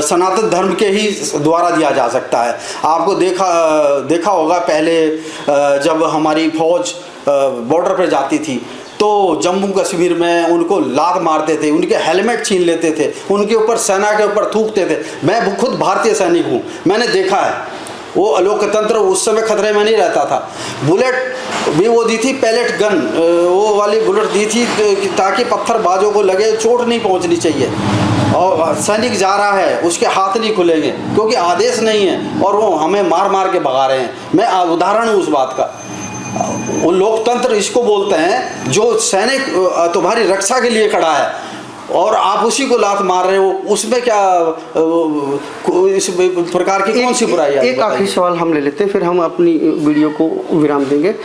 सनातन धर्म के ही द्वारा दिया जा सकता है। आपको देखा होगा पहले जब हमारी फौज बॉर्डर पर जाती थी तो जम्मू कश्मीर में उनको लात मारते थे, उनके हेलमेट छीन लेते थे, उनके ऊपर सेना के ऊपर थूकते थे। मैं खुद भारतीय सैनिक हूँ, मैंने देखा है। वो लोकतंत्र उस समय खतरे में नहीं रहता था। बुलेट भी वो दी थी, पैलेट गन वो वाली बुलेट दी थी ताकि पत्थरबाजों को लगे, चोट नहीं पहुंचनी चाहिए। और सैनिक जा रहा है, उसके हाथ नहीं खुलेंगे क्योंकि आदेश नहीं है और वो हमें मार मार के भगा रहे हैं। मैं उदाहरण हूँ उस बात का। वो लोकतंत्र इसको बोलते हैं जो सैनिक तुम्हारी रक्षा के लिए खड़ा है और आप उसी को लात मार रहे हो, उसमें क्या इस प्रकार की कौन सी बुराई है? एक आखिरी सवाल हम ले लेते हैं, फिर हम अपनी वीडियो को विराम देंगे।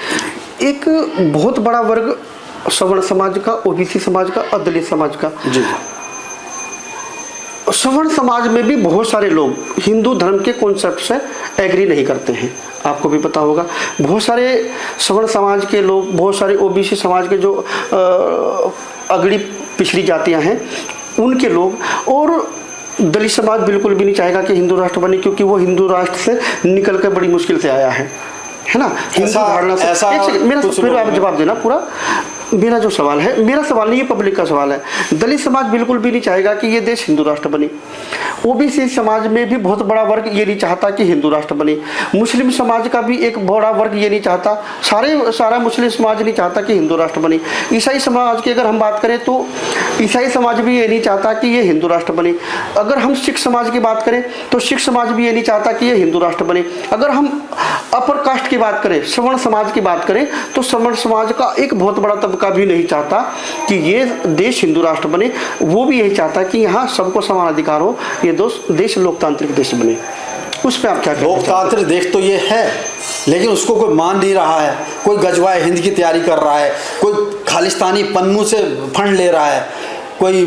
एक बहुत बड़ा वर्ग सवर्ण समाज का, ओबीसी समाज का और दलित समाज का, जी, सवर्ण समाज में भी बहुत सारे लोग हिंदू धर्म के कॉन्सेप्ट से एग्री नहीं करते हैं। आपको भी पता होगा, बहुत सारे सवर्ण समाज के लोग, बहुत सारे ओबीसी समाज के जो अगड़ी पिछड़ी जातियां हैं उनके लोग, और दलित समाज बिल्कुल भी नहीं चाहेगा कि हिंदू राष्ट्र बने, क्योंकि वो हिंदू राष्ट्र से निकल कर बड़ी मुश्किल से आया है ना, हिंदू धारणा से। मेरा फिर आप जवाब देना पूरा। मेरा जो सवाल है, मेरा सवाल नहीं, ये पब्लिक का सवाल है। दलित समाज बिल्कुल भी नहीं चाहेगा कि ये देश हिंदू राष्ट्र बने। ओबीसी समाज में भी बहुत बड़ा वर्ग ये नहीं चाहता कि हिंदू राष्ट्र बने। मुस्लिम समाज का भी एक बड़ा वर्ग ये नहीं चाहता, सारा मुस्लिम समाज नहीं चाहता कि हिंदू राष्ट्र बने। ईसाई समाज की अगर हम बात करें तो ईसाई समाज भी ये नहीं चाहता कि ये हिंदू राष्ट्र बने। अगर हम सिख समाज की बात करें तो सिख समाज भी ये नहीं चाहता कि ये हिंदू राष्ट्र बने। अगर हम अपर कास्ट की बात करें, सवर्ण समाज की बात करें, तो सवर्ण समाज का एक बहुत बड़ा तबका भी नहीं चाहता कि ये देश हिंदू राष्ट्र बने। वो भी यही चाहता कि यहाँ सबको समान अधिकार हो, ये देश लोकतांत्रिक देश बने। उस पर आप क्या कहते हैं? लोकतांत्रिक देश तो ये है, लेकिन उसको कोई मान नहीं रहा है। कोई गजवाए हिंद की तैयारी कर रहा है, कोई खालिस्तानी पन्नू से फंड ले रहा है, कोई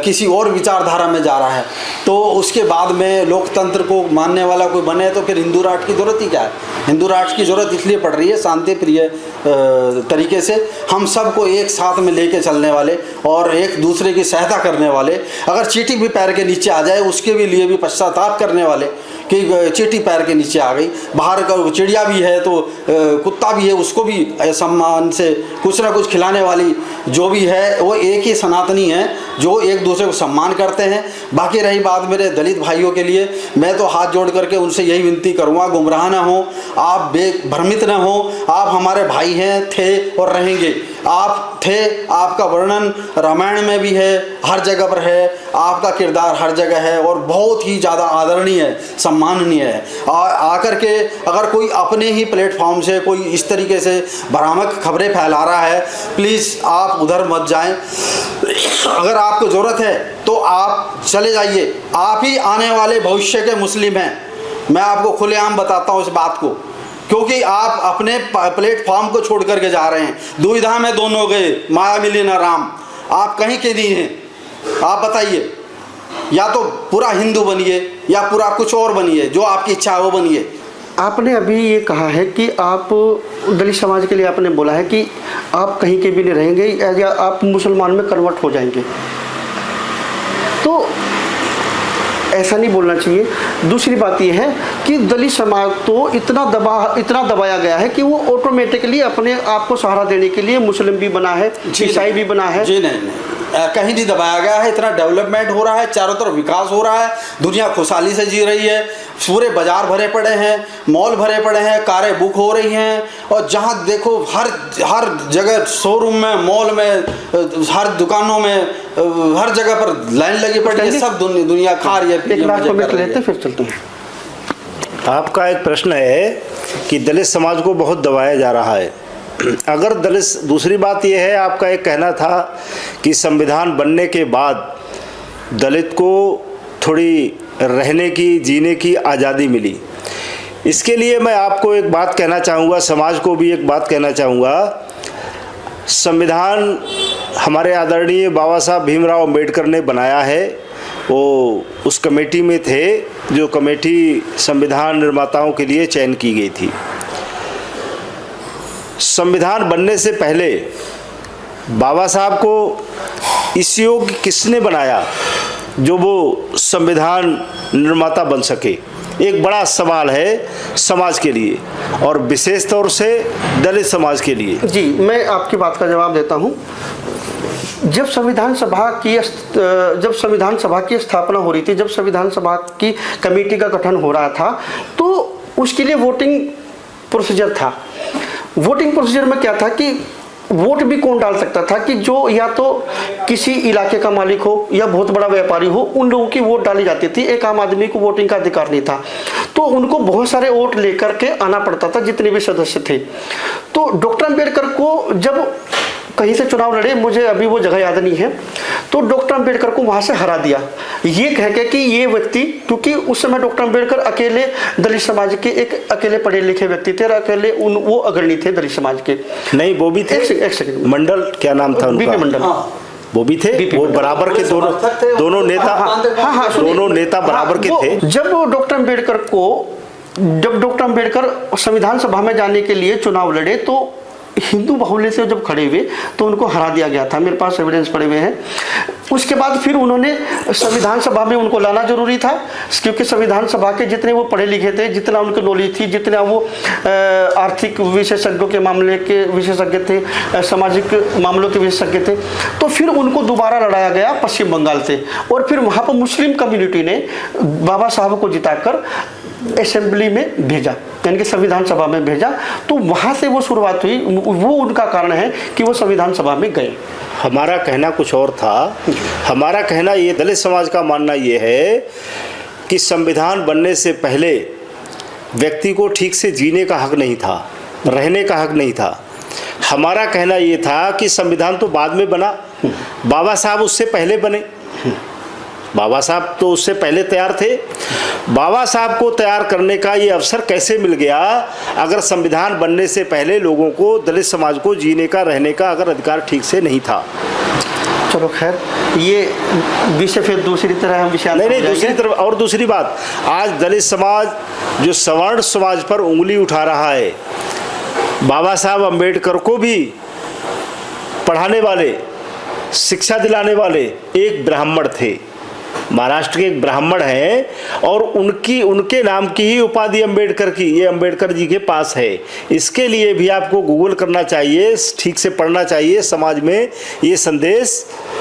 किसी और विचारधारा में जा रहा है। तो उसके बाद में लोकतंत्र को मानने वाला कोई बने तो फिर हिंदू राष्ट्र की ज़रूरत ही क्या है? हिंदू राष्ट्र की ज़रूरत इसलिए पड़ रही है शांति प्रिय तरीके से हम सबको एक साथ में लेके चलने वाले और एक दूसरे की सहायता करने वाले। अगर चींटी भी पैर के नीचे आ जाए उसके भी लिए भी पश्चाताप करने वाले कि चींटी पैर के नीचे आ गई। बाहर का चिड़िया भी है तो कुत्ता भी है, उसको भी सम्मान से कुछ ना कुछ खिलाने वाली जो भी है वो एक ही सनातनी है जो एक दूसरे को सम्मान करते हैं। बाकी रही बात मेरे दलित भाइयों के लिए, मैं तो हाथ जोड़ करके उनसे यही विनती करूँगा, गुमराह ना हो, आप बेभ्रमित ना हो। आप हमारे भाई हैं, थे और रहेंगे। आप थे, आपका वर्णन रामायण में भी है, हर जगह पर है, आपका किरदार हर जगह है और बहुत ही ज़्यादा आदरणीय है, सम्माननीय है। आकर के अगर कोई अपने ही प्लेटफॉर्म से कोई इस तरीके से भ्रामक खबरें फैला रहा है, प्लीज़ आप उधर मत जाएं। अगर आपको ज़रूरत है तो आप चले जाइए, आप ही आने वाले भविष्य के मुस्लिम हैं। मैं आपको खुलेआम बताता हूँ इस बात को, क्योंकि आप अपने प्लेटफॉर्म को छोड़ करके जा रहे हैं। दुविधा में दोनों गए, माया मिली न राम। आप कहीं के नहीं हैं, आप बताइए, या तो पूरा हिंदू बनिए या पूरा कुछ और बनिए, जो आपकी इच्छा है वो बनिए। आपने अभी ये कहा है कि आप दलित समाज के लिए आपने बोला है कि आप कहीं के भी नहीं रहेंगे या आप मुसलमान में कन्वर्ट हो जाएंगे, तो ऐसा नहीं बोलना चाहिए। दूसरी बात यह है कि दलित समाज तो इतना दबाया गया है कि वो ऑटोमेटिकली अपने आप को सहारा देने के लिए मुस्लिम भी बना है, ईसाई भी बना है। जी नहीं, कहीं नहीं दबाया गया है। इतना डेवलपमेंट हो रहा है, चारों तरफ विकास हो रहा है, दुनिया खुशहाली से जी रही है, पूरे बाजार भरे पड़े हैं, मॉल भरे पड़े हैं, कारें बुक हो रही हैं, और जहाँ देखो हर जगह शोरूम में, मॉल में, हर दुकानों में, हर जगह पर लाइन लगी पड़ी है। सब दुनिया खा रही है। फिर चलते हैं। आपका एक प्रश्न है कि दलित समाज को बहुत दबाया जा रहा है। अगर दलित, दूसरी बात यह है, आपका एक कहना था कि संविधान बनने के बाद दलित को थोड़ी रहने की, जीने की आज़ादी मिली। इसके लिए मैं आपको एक बात कहना चाहूँगा, समाज को भी एक बात कहना चाहूँगा। संविधान हमारे आदरणीय बाबा साहब भीमराव अंबेडकर ने बनाया है, वो उस कमेटी में थे जो कमेटी संविधान निर्माताओं के लिए चयन की गई थी। संविधान बनने से पहले बाबा साहब को इस योग्य किसने बनाया जो वो संविधान निर्माता बन सके? एक बड़ा सवाल है समाज के लिए और विशेष तौर से दलित समाज के लिए। जी, मैं आपकी बात का जवाब देता हूँ। जब संविधान सभा की स्थापना हो रही थी, जब संविधान सभा की कमेटी का गठन हो रहा था, तो उसके लिए वोटिंग प्रोसीजर था। वोटिंग प्रोसीजर में क्या था कि वोट भी कौन डाल सकता था कि जो या तो किसी इलाके का मालिक हो या बहुत बड़ा व्यापारी हो, उन लोगों की वोट डाली जाती थी। एक आम आदमी को वोटिंग का अधिकार नहीं था, तो उनको बहुत सारे वोट लेकर के आना पड़ता था, जितने भी सदस्य थे। तो डॉक्टर अम्बेडकर को जब कहीं से चुनाव लड़े, मुझे अभी वो जगह याद नहीं है, तो डॉक्टर अम्बेडकर को वहाँ से हरा दिया, ये कह के कि ये व्यक्ति, क्योंकि उस समय डॉक्टर अम्बेडकर अकेले दलित समाज के एक अकेले पढ़े लिखे व्यक्ति थे, अकेले वो अग्रणी थे दलित समाज के। नहीं, वो भी थे। एक सेकंड, मंडल क्या नाम था उनका? बीपी मंडल। वो भी थे, वो बराबर के दोनों नेता बराबर के थे। जब डॉक्टर अम्बेडकर संविधान सभा में जाने के लिए चुनाव लड़े, तो हिंदू बाहुल्य से जब खड़े हुए तो उनको हरा दिया गया था, मेरे पास एविडेंस पड़े हुए हैं। उसके बाद फिर उन्होंने संविधान सभा में उनको लाना जरूरी था, क्योंकि संविधान सभा के जितने वो पढ़े लिखे थे, जितना उनकी नॉलेज थी, जितना वो आर्थिक विशेषज्ञों के मामले के विशेषज्ञ थे, सामाजिक मामलों के विशेषज्ञ थे, तो फिर उनको दोबारा लड़ाया गया पश्चिम बंगाल से। और फिर वहाँ पर मुस्लिम कम्युनिटी ने बाबा साहब को जिताकर असेंबली में भेजा, यानी कि संविधान सभा में भेजा। तो वहाँ से वो शुरुआत हुई, वो उनका कारण है कि वो संविधान सभा में गए। हमारा कहना कुछ और था। हमारा कहना ये, दलित समाज का मानना ये है कि संविधान बनने से पहले व्यक्ति को ठीक से जीने का हक नहीं था, रहने का हक नहीं था। हमारा कहना ये था कि संविधान तो बाद में बना, बाबा साहब उससे पहले बने, बाबा साहब तो उससे पहले तैयार थे। बाबा साहब को तैयार करने का ये अवसर कैसे मिल गया अगर संविधान बनने से पहले लोगों को, दलित समाज को जीने का, रहने का अगर अधिकार ठीक से नहीं था। चलो खैर, ये विषय फिर दूसरी तरह हम विषय नहीं, दूसरी तरफ और दूसरी बात, आज दलित समाज जो सवर्ण समाज पर उंगली उठा रहा है, बाबा साहब अम्बेडकर को भी पढ़ाने वाले, शिक्षा दिलाने वाले एक ब्राह्मण थे, महाराष्ट्र के एक ब्राह्मण हैं, और उनके नाम की ही उपाधि अम्बेडकर की, ये अम्बेडकर जी के पास है। इसके लिए भी आपको गूगल करना चाहिए, ठीक से पढ़ना चाहिए, समाज में ये संदेश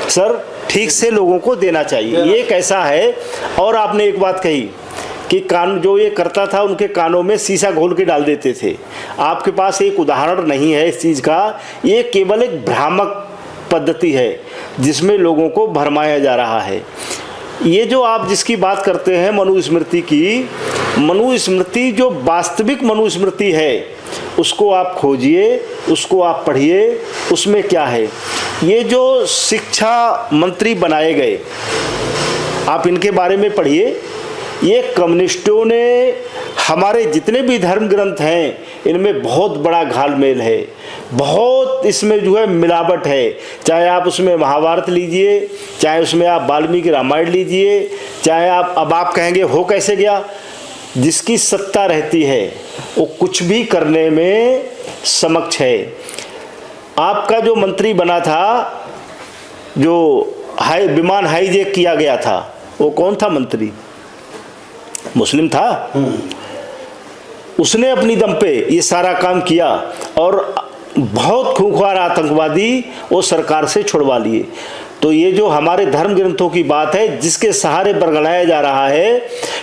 सर ठीक से लोगों को देना चाहिए। ये कैसा है। और आपने एक बात कही कि कान जो ये करता था उनके कानों में शीशा घोल के डाल देते थे। आपके पास एक उदाहरण नहीं है इस चीज़ का, ये केवल एक भ्रामक पद्धति है जिसमें लोगों को भरमाया जा रहा है। ये जो आप जिसकी बात करते हैं मनुस्मृति की, मनुस्मृति जो वास्तविक मनुस्मृति है उसको आप खोजिए, उसको आप पढ़िए, उसमें क्या है। ये जो शिक्षा मंत्री बनाए गए, आप इनके बारे में पढ़िए। ये कम्युनिस्टों ने हमारे जितने भी धर्म ग्रंथ हैं इनमें बहुत बड़ा घालमेल है, बहुत इसमें जो है मिलावट है। चाहे आप उसमें महाभारत लीजिए, चाहे उसमें आप वाल्मीकि रामायण लीजिए, चाहे अब आप कहेंगे हो कैसे गया। जिसकी सत्ता रहती है वो कुछ भी करने में समक्ष है। आपका जो मंत्री बना था, जो विमान हाईजैक किया गया था, वो कौन था मंत्री? मुस्लिम था। उसने अपनी दम पे ये सारा काम किया और बहुत खूंखार आतंकवादी वो सरकार से छुड़वा लिए। तो ये जो हमारे धर्म ग्रंथों की बात है जिसके सहारे बरगलाया जा रहा है,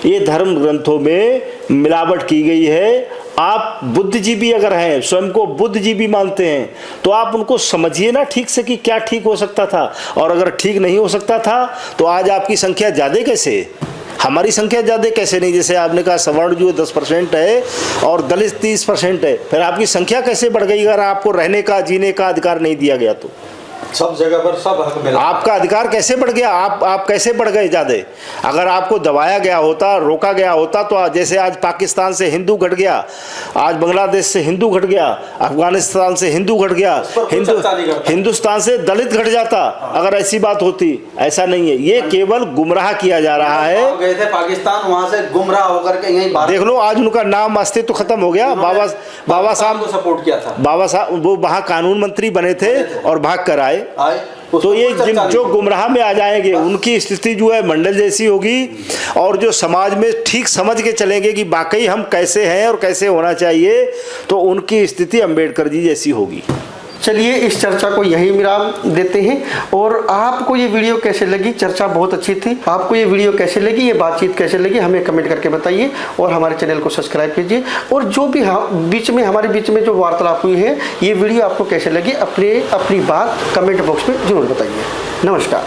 ये धर्म ग्रंथों में मिलावट की गई है। आप बुद्धिजीवी अगर हैं, स्वयं को बुद्धिजीवी मानते हैं, तो आप उनको समझिए ना ठीक से कि क्या ठीक हो सकता था। और अगर ठीक नहीं हो सकता था तो आज आपकी संख्या ज़्यादा कैसे, हमारी संख्या ज़्यादा कैसे नहीं। जैसे आपने कहा सवर्ण जो 10% है और दलित 30% है, फिर आपकी संख्या कैसे बढ़ गई अगर आपको रहने का, जीने का अधिकार नहीं दिया गया तो? सब जगह पर सब हक मिला। आपका अधिकार कैसे बढ़ गया? आप कैसे बढ़ गए ज़्यादा? अगर आपको दबाया गया होता, रोका गया होता, तो जैसे आज पाकिस्तान से हिंदू घट गया, आज बांग्लादेश से हिंदू घट गया, अफगानिस्तान से हिंदू घट गया, हिंदुस्तान से दलित घट जाता अगर ऐसी बात होती। ऐसा नहीं है, ये केवल गुमराह किया जा रहा है। गए थे पाकिस्तान, वहाँ से गुमराह होकर के यहीं देख लो, आज उनका नाम अस्तित्व खत्म हो गया। बाबा साहब को सपोर्ट किया था, बाबा साहब वो वहाँ कानून मंत्री बने थे और भाग कर आए। तो ये जो गुमराह में आ जाएंगे उनकी स्थिति जो है मंडल जैसी होगी। और जो समाज में ठीक समझ के चलेंगे कि वाकई हम कैसे हैं और कैसे होना चाहिए, तो उनकी स्थिति अम्बेडकर जी जैसी होगी। चलिए इस चर्चा को यहीं विराम देते हैं। और आपको ये वीडियो कैसे लगी? चर्चा बहुत अच्छी थी। आपको ये वीडियो कैसे लगी, ये बातचीत कैसे लगी, हमें कमेंट करके बताइए और हमारे चैनल को सब्सक्राइब कीजिए। और जो भी हमारे बीच में जो वार्तालाप हुई है, ये वीडियो आपको कैसे लगी, अपनी बात कमेंट बॉक्स में जरूर बताइए। नमस्कार।